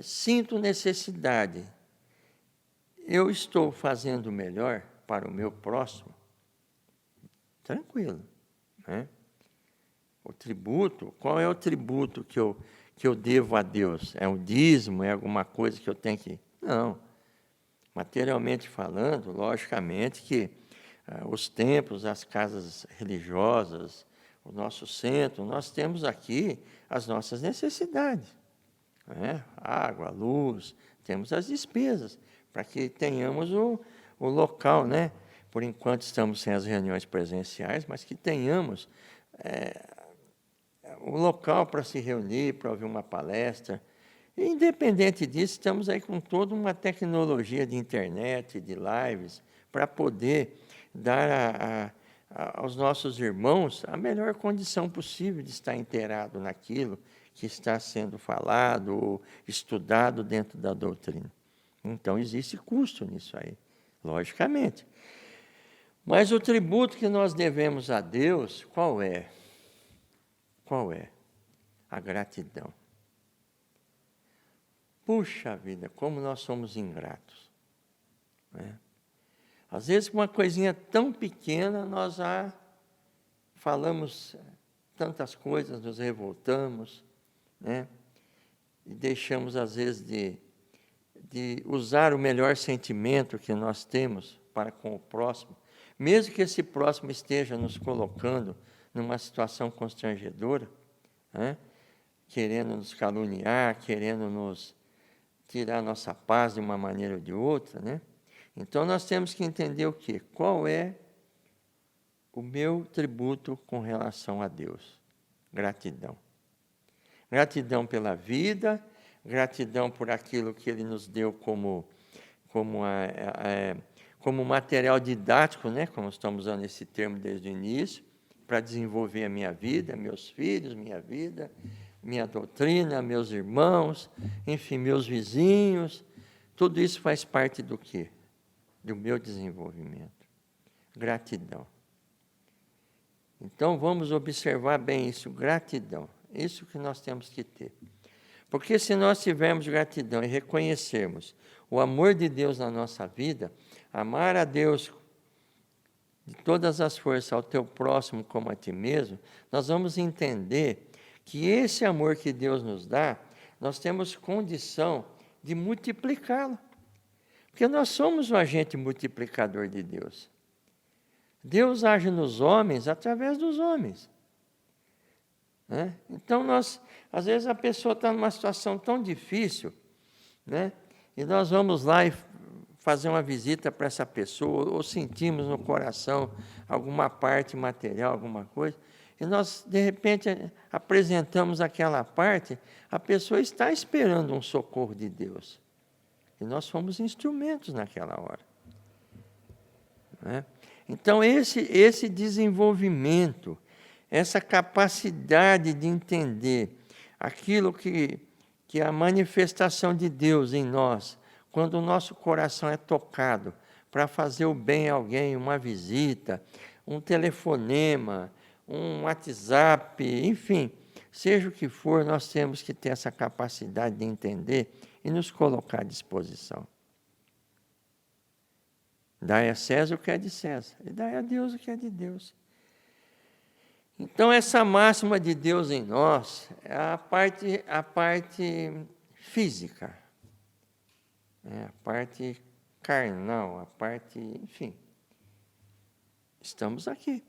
sinto necessidade, eu estou fazendo o melhor para o meu próximo, tranquilo. Né? O tributo, qual é o tributo que eu devo a Deus? É um dízimo? É alguma coisa que eu tenho que... Não. Materialmente falando, logicamente que os templos, as casas religiosas, o nosso centro, nós temos aqui as nossas necessidades. Né? Água, luz, temos as despesas, para que tenhamos o local, né? Por enquanto estamos sem as reuniões presenciais, mas que tenhamos o local para se reunir, para ouvir uma palestra. E, independente disso, estamos aí com toda uma tecnologia de internet, de lives, para poder dar aos nossos irmãos a melhor condição possível de estar inteirado naquilo que está sendo falado ou estudado dentro da doutrina. Então, existe custo nisso aí, logicamente. Mas o tributo que nós devemos a Deus, qual é? Qual é? A gratidão. Puxa vida, como nós somos ingratos. Né? Às vezes, com uma coisinha tão pequena, nós já falamos tantas coisas, nos revoltamos, né? E deixamos, às vezes, de usar o melhor sentimento que nós temos para com o próximo, mesmo que esse próximo esteja nos colocando numa situação constrangedora, né? Querendo nos caluniar, querendo nos tirar nossa paz de uma maneira ou de outra, né? Então, nós temos que entender o quê? Qual é o meu tributo com relação a Deus? Gratidão. Gratidão pela vida, gratidão por aquilo que Ele nos deu como material didático, né? Como estamos usando esse termo desde o início, para desenvolver a minha vida, meus filhos, minha vida, minha doutrina, meus irmãos, enfim, meus vizinhos. Tudo isso faz parte do quê? Do meu desenvolvimento. Gratidão. Então, vamos observar bem isso, gratidão. Isso que nós temos que ter. Porque se nós tivermos gratidão e reconhecermos o amor de Deus na nossa vida, amar a Deus de todas as forças, ao teu próximo como a ti mesmo, nós vamos entender que esse amor que Deus nos dá, nós temos condição de multiplicá-lo. Porque nós somos o agente multiplicador de Deus. Deus age nos homens através dos homens. Né? Então, às vezes a pessoa está numa situação tão difícil, né? E nós vamos lá e fazer uma visita para essa pessoa, ou sentimos no coração alguma parte material, alguma coisa, e nós, de repente, apresentamos aquela parte, a pessoa está esperando um socorro de Deus. E nós fomos instrumentos naquela hora. Né? Então, esse desenvolvimento, essa capacidade de entender aquilo que é a manifestação de Deus em nós, quando o nosso coração é tocado para fazer o bem a alguém, uma visita, um telefonema, um WhatsApp, enfim, seja o que for, nós temos que ter essa capacidade de entender e nos colocar à disposição. Dai a César o que é de César, e dai a Deus o que é de Deus. Então, essa máxima de Deus em nós é a parte física, né? A parte carnal, a parte, enfim. Estamos aqui.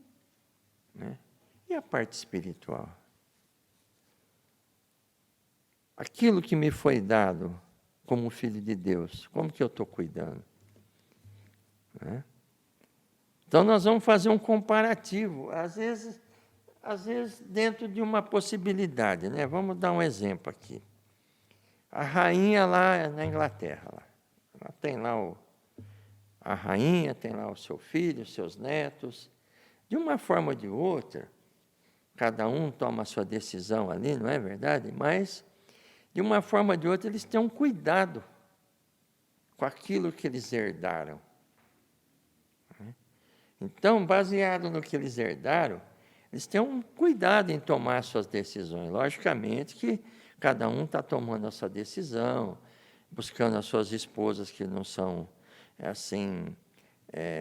Né? E a parte espiritual? Aquilo que me foi dado como filho de Deus, como que eu estou cuidando? Né? Então, nós vamos fazer um comparativo, às vezes dentro de uma possibilidade. Né? Vamos dar um exemplo aqui. A rainha lá na Inglaterra, ela tem lá a rainha, tem lá o seu filho, os seus netos. De uma forma ou de outra, cada um toma a sua decisão ali, não é verdade? Mas, de uma forma ou de outra, eles têm um cuidado com aquilo que eles herdaram. Então, baseado no que eles herdaram, eles têm um cuidado em tomar suas decisões. Logicamente que cada um está tomando a sua decisão, buscando as suas esposas que não são, assim,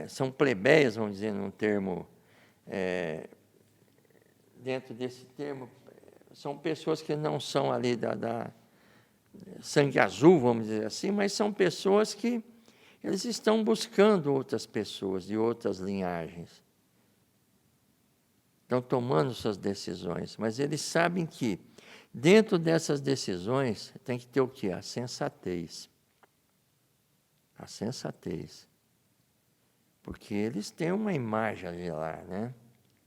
são plebeias, vamos dizer, num termo, dentro desse termo, são pessoas que não são ali da sangue azul, vamos dizer assim, mas são pessoas que eles estão buscando outras pessoas de outras linhagens. Estão tomando suas decisões, mas eles sabem que dentro dessas decisões tem que ter o quê? A sensatez. A sensatez. Porque eles têm uma imagem ali lá, né?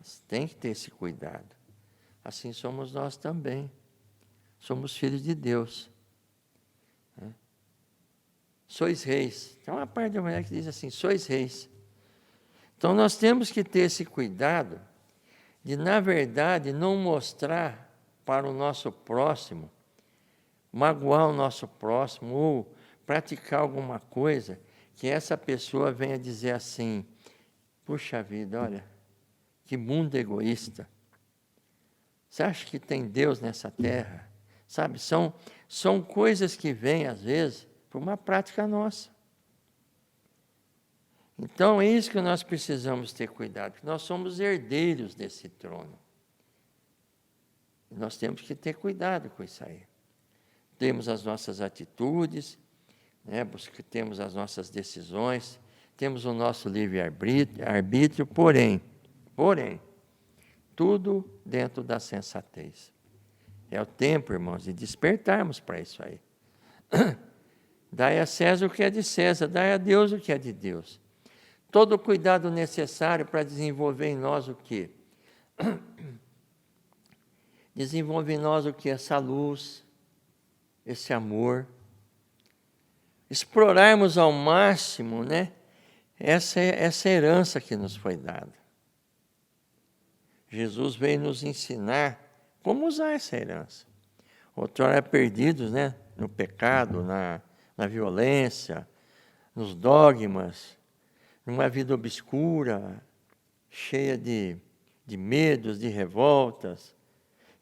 Eles têm que ter esse cuidado. Assim somos nós também. Somos filhos de Deus. Né? Sois reis. Tem uma parte da mulher que diz assim, sois reis. Então nós temos que ter esse cuidado de, na verdade, não mostrar para o nosso próximo, magoar o nosso próximo ou praticar alguma coisa que essa pessoa venha dizer assim, puxa vida, olha, que mundo egoísta. Você acha que tem Deus nessa terra? Sabe, são coisas que vêm, às vezes, por uma prática nossa. Então, é isso que nós precisamos ter cuidado, porque nós somos herdeiros desse trono. E nós temos que ter cuidado com isso aí. Temos as nossas atitudes, né, temos as nossas decisões, temos o nosso livre-arbítrio, porém, tudo dentro da sensatez. É o tempo, irmãos, de despertarmos para isso aí. Dai a César o que é de César, dai a Deus o que é de Deus. Todo o cuidado necessário para desenvolver em nós o quê? Desenvolver em nós o quê? Essa luz, esse amor. Explorarmos ao máximo, né, essa herança que nos foi dada. Jesus veio nos ensinar como usar essa herança. outrora perdidos, né? No pecado, na violência, nos dogmas, numa vida obscura, cheia de medos, de revoltas.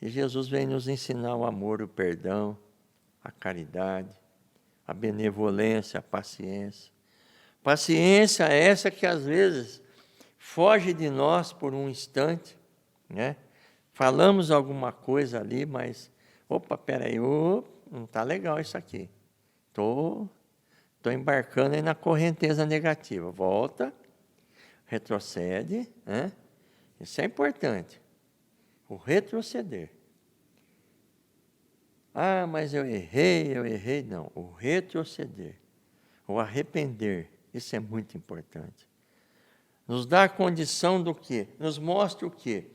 E Jesus vem nos ensinar o amor, o perdão, a caridade, a benevolência, a paciência. Paciência essa que às vezes foge de nós por um instante, né? Falamos alguma coisa ali, mas, peraí, não está legal isso aqui. Estou embarcando aí na correnteza negativa. Volta, retrocede, né? Isso é importante. O retroceder. Ah, mas eu errei. Não, o retroceder. O arrepender. Isso é muito importante. Nos dá a condição do quê? Nos mostra o quê?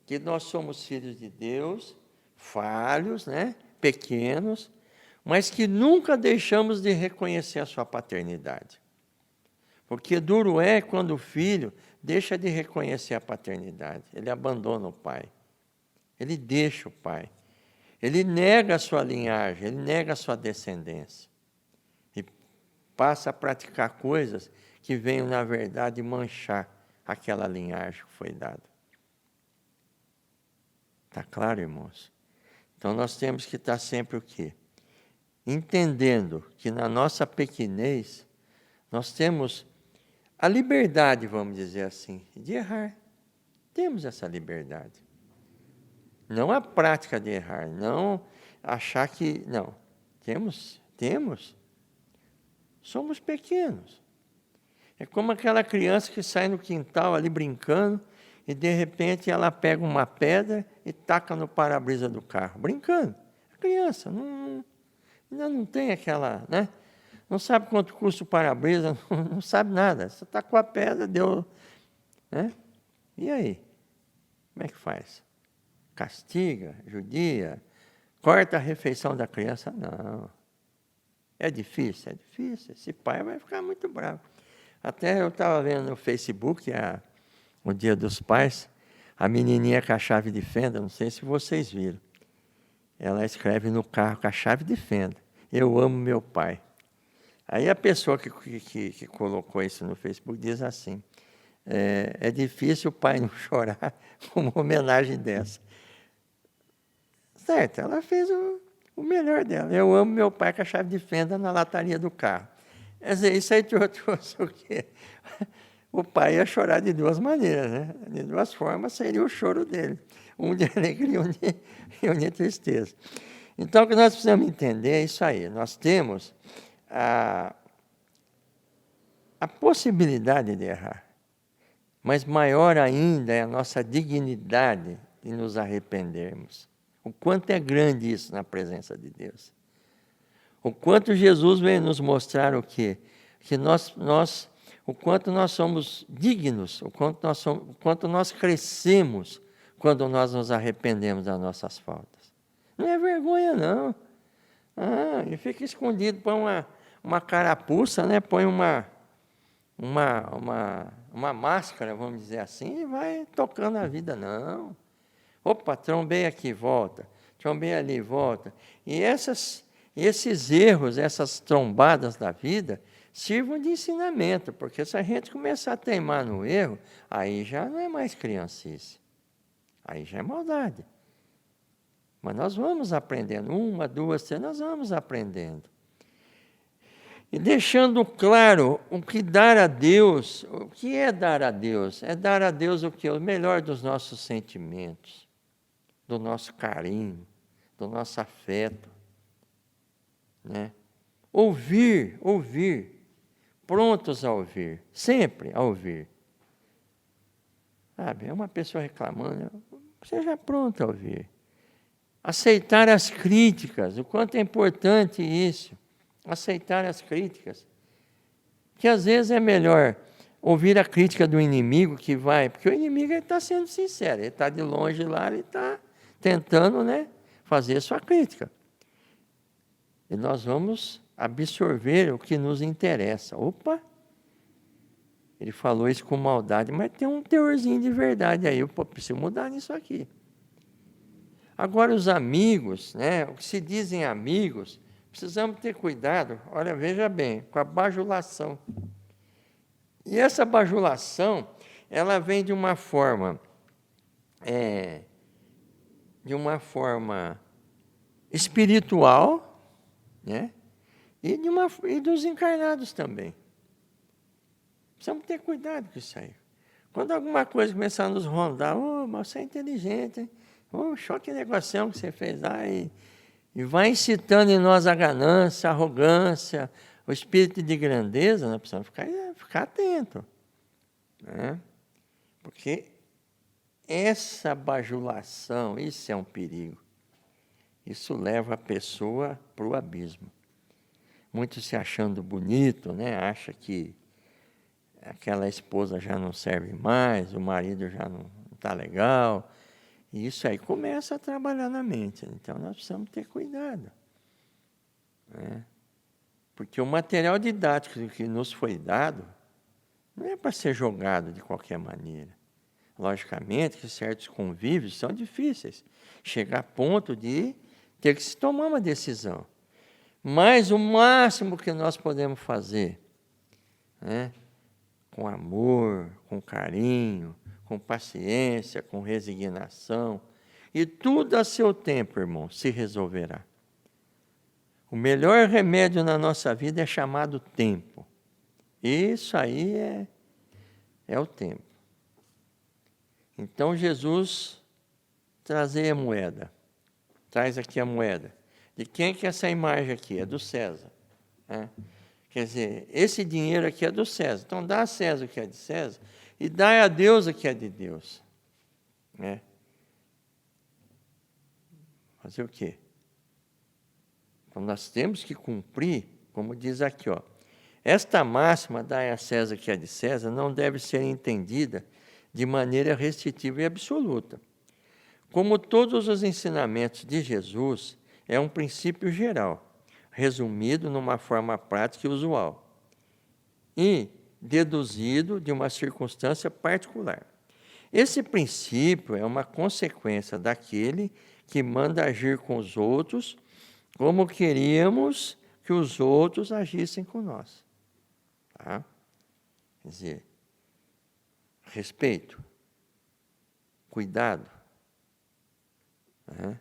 Que nós somos filhos de Deus, falhos, né? Pequenos, mas que nunca deixamos de reconhecer a sua paternidade. Porque duro é quando o filho deixa de reconhecer a paternidade. Ele abandona o pai. Ele deixa o pai. Ele nega a sua linhagem, ele nega a sua descendência. E passa a praticar coisas que venham, na verdade, manchar aquela linhagem que foi dada. Está claro, irmãos? Então, nós temos que estar sempre o quê? Entendendo que na nossa pequenez, nós temos a liberdade, vamos dizer assim, de errar. Temos essa liberdade. Não a prática de errar, não achar que... Não, temos. Somos pequenos. É como aquela criança que sai no quintal ali brincando e de repente ela pega uma pedra e taca no para-brisa do carro, brincando. A criança ainda não tem aquela, né? Não sabe quanto custa o para-brisa, não sabe nada. Você tacou a pedra, deu, né? E aí? Como é que faz? Castiga, judia, corta a refeição da criança? Não. É difícil. Esse pai vai ficar muito bravo. Até eu estava vendo no Facebook, o Dia dos Pais, a menininha com a chave de fenda, não sei se vocês viram. Ela escreve no carro com a chave de fenda: eu amo meu pai. Aí a pessoa que colocou isso no Facebook diz assim: é difícil o pai não chorar com uma homenagem dessa. Certo, ela fez o melhor dela. Eu amo meu pai com a chave de fenda na lataria do carro. Quer dizer, isso aí trouxe o quê? O pai ia chorar de duas maneiras, né? De duas formas seria o choro dele. Um de alegria e um de tristeza. Então, o que nós precisamos entender é isso aí. Nós temos a possibilidade de errar, mas maior ainda é a nossa dignidade de nos arrependermos. O quanto é grande isso na presença de Deus. O quanto Jesus veio nos mostrar o quê? Que o quanto nós somos dignos, o quanto nós crescemos quando nós nos arrependemos das nossas faltas. Não é vergonha, não. E fica escondido, põe uma carapuça, né? Põe uma máscara, vamos dizer assim, e vai tocando a vida. Não. Opa, trombei aqui, volta. Trombei ali, volta. E esses erros, essas trombadas da vida, sirvam de ensinamento, porque se a gente começar a teimar no erro, aí já não é mais criancice. Aí já é maldade. Mas nós vamos aprendendo, 1, 2, 3, nós vamos aprendendo. E deixando claro o que dar a Deus, o que é dar a Deus? É dar a Deus o quê? O melhor dos nossos sentimentos, do nosso carinho, do nosso afeto. Né? Ouvir, prontos a ouvir, sempre a ouvir. Sabe, é uma pessoa reclamando, seja pronto a ouvir. Aceitar as críticas, o quanto é importante isso. Aceitar as críticas. Que às vezes é melhor ouvir a crítica do inimigo porque o inimigo está sendo sincero, ele está de longe lá, ele está tentando, né, fazer sua crítica. E nós vamos absorver o que nos interessa. Opa! Ele falou isso com maldade, mas tem um teorzinho de verdade aí. Eu preciso mudar nisso aqui. Agora, os amigos, né, o que se dizem amigos, precisamos ter cuidado, olha, veja bem, com a bajulação. E essa bajulação, ela vem de uma forma espiritual, né? E dos encarnados também. Precisamos ter cuidado com isso aí. Quando alguma coisa começar a nos rondar, mas você é inteligente, hein? Que negocião que você fez lá, e vai incitando em nós a ganância, a arrogância, o espírito de grandeza, nós precisamos ficar atentos, né? Porque essa bajulação, isso é um perigo. Isso leva a pessoa para o abismo. Muitos se achando bonito, né? Acha que aquela esposa já não serve mais, o marido já não está legal. E isso aí começa a trabalhar na mente. Então, nós precisamos ter cuidado, né? Porque o material didático que nos foi dado não é para ser jogado de qualquer maneira. Logicamente que certos convívios são difíceis. Chegar a ponto de ter que se tomar uma decisão. Mas o máximo que nós podemos fazer, né, com amor, com carinho, com paciência, com resignação, e tudo a seu tempo, irmão, se resolverá. O melhor remédio na nossa vida é chamado tempo. Isso aí é o tempo. Então, Jesus trazia a moeda. Traz aqui a moeda. De quem que é essa imagem aqui? É do César, né? Quer dizer, esse dinheiro aqui é do César. Então, dá a César o que é de César e dá a Deus o que é de Deus, né? Fazer o quê? Então, nós temos que cumprir, como diz aqui, ó. Esta máxima, dá a César o que é de César, não deve ser entendida de maneira restritiva e absoluta. Como todos os ensinamentos de Jesus, é um princípio geral, resumido numa forma prática e usual, e deduzido de uma circunstância particular. Esse princípio é uma consequência daquele que manda agir com os outros como queríamos que os outros agissem com nós. Tá? Quer dizer, respeito, cuidado. Né?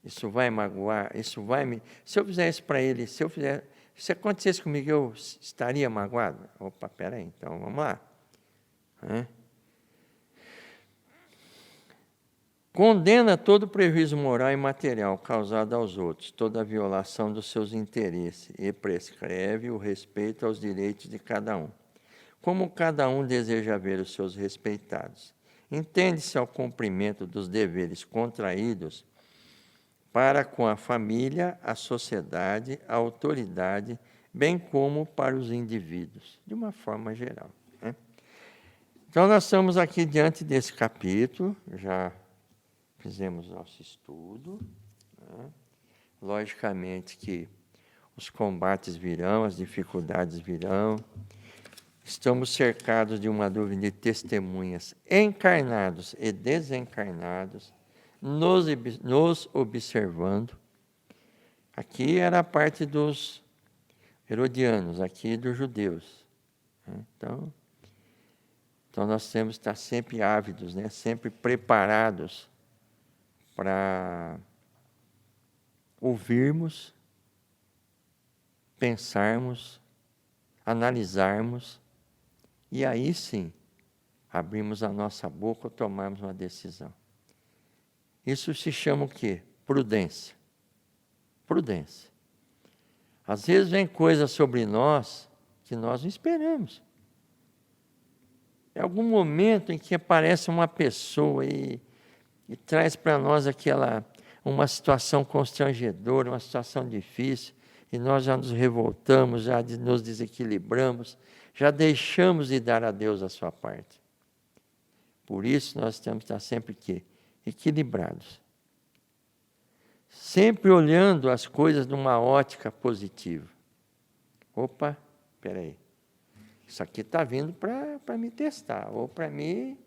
Isso vai magoar, isso vai me... Se eu fizer isso para ele, se acontecesse comigo, eu estaria magoado? Opa, peraí, então vamos lá. Né? Condena todo prejuízo moral e material causado aos outros, toda violação dos seus interesses, e prescreve o respeito aos direitos de cada um. Como cada um deseja ver os seus respeitados. Entende-se ao cumprimento dos deveres contraídos para com a família, a sociedade, a autoridade, bem como para os indivíduos, de uma forma geral. Né? Então, nós estamos aqui diante desse capítulo, já fizemos nosso estudo. Né? Logicamente que os combates virão, as dificuldades virão. Estamos cercados de uma dúvida de testemunhas encarnados e desencarnados, nos observando. Aqui era a parte dos herodianos, aqui dos judeus. Então nós temos que estar sempre ávidos, né? Sempre preparados para ouvirmos, pensarmos, analisarmos, e aí sim abrimos a nossa boca ou tomarmos uma decisão. Isso se chama o quê? Prudência. Prudência. Às vezes vem coisas sobre nós que nós não esperamos. É algum momento em que aparece uma pessoa e traz para nós uma situação constrangedora, uma situação difícil, e nós já nos revoltamos, já nos desequilibramos, já deixamos de dar a Deus a sua parte. Por isso nós temos que estar sempre quê? Equilibrados. Sempre olhando as coisas numa ótica positiva. Opa, espera aí. Isso aqui está vindo para me testar, ou para me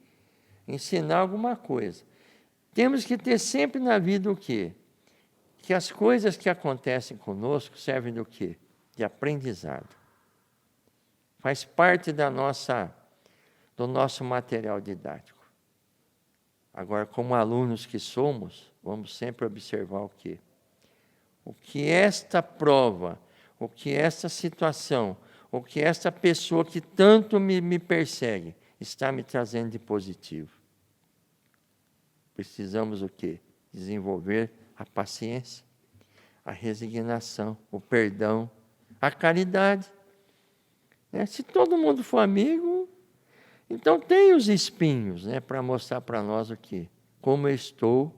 ensinar alguma coisa. Temos que ter sempre na vida o quê? Que as coisas que acontecem conosco servem do quê? De aprendizado. Faz parte do nosso material didático. Agora, como alunos que somos, vamos sempre observar o quê? O que esta prova, o que esta situação, o que esta pessoa que tanto me persegue está me trazendo de positivo. Precisamos o quê? Desenvolver a paciência, a resignação, o perdão, a caridade. Se todo mundo for amigo, então tem os espinhos, para mostrar para nós o quê? Como eu estou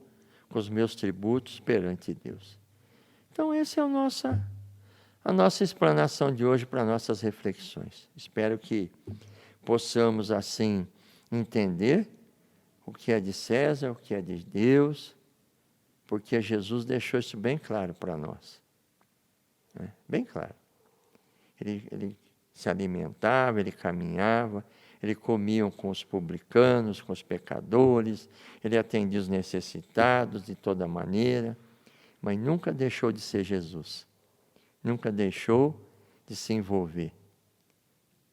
com os meus tributos perante Deus. Então essa é a nossa explanação de hoje para nossas reflexões. Espero que possamos assim entender o que é de César, o que é de Deus, porque Jesus deixou isso bem claro para nós. Bem claro. Ele se alimentava, ele caminhava, ele comia com os publicanos, com os pecadores, ele atendia os necessitados de toda maneira, mas nunca deixou de ser Jesus. Nunca deixou de se envolver.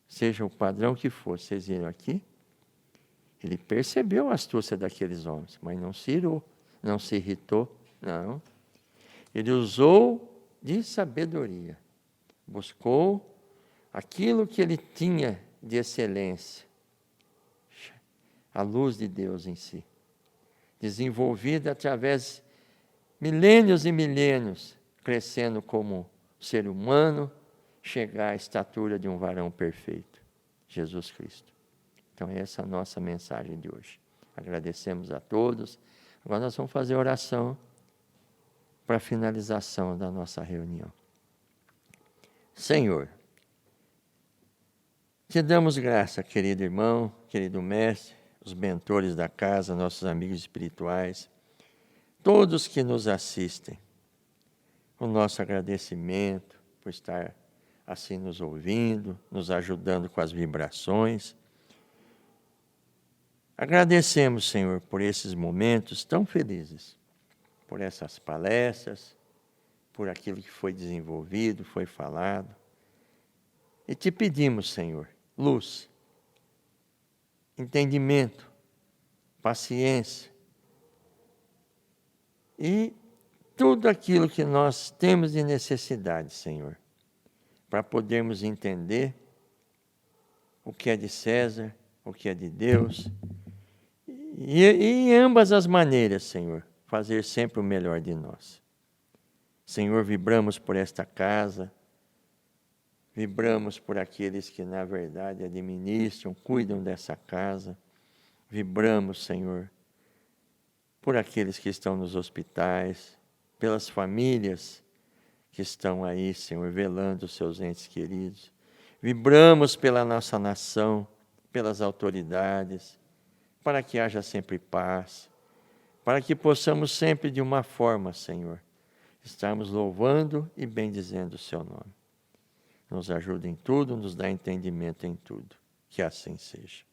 Seja o padrão que for, vocês viram aqui, ele percebeu a astúcia daqueles homens, mas não se irou, não se irritou, não. Ele usou de sabedoria, buscou aquilo que ele tinha de excelência, a luz de Deus em si, desenvolvida através de milênios e milênios, crescendo como ser humano, chegar à estatura de um varão perfeito, Jesus Cristo. Então essa é a nossa mensagem de hoje. Agradecemos a todos. Agora nós vamos fazer oração para a finalização da nossa reunião. Senhor, te damos graça, querido irmão, querido mestre, os mentores da casa, nossos amigos espirituais, todos que nos assistem. O nosso agradecimento por estar assim nos ouvindo, nos ajudando com as vibrações. Agradecemos, Senhor, por esses momentos tão felizes, por essas palestras, por aquilo que foi desenvolvido, foi falado. E te pedimos, Senhor, luz, entendimento, paciência e tudo aquilo que nós temos de necessidade, Senhor, para podermos entender o que é de César, o que é de Deus, e em ambas as maneiras, Senhor, fazer sempre o melhor de nós. Senhor, vibramos por esta casa, vibramos por aqueles que, na verdade, administram, cuidam dessa casa, vibramos, Senhor, por aqueles que estão nos hospitais, pelas famílias que estão aí, Senhor, velando os seus entes queridos. Vibramos pela nossa nação, pelas autoridades, para que haja sempre paz, para que possamos sempre, de uma forma, Senhor, estarmos louvando e bendizendo o seu nome. Nos ajuda em tudo, nos dá entendimento em tudo. Que assim seja.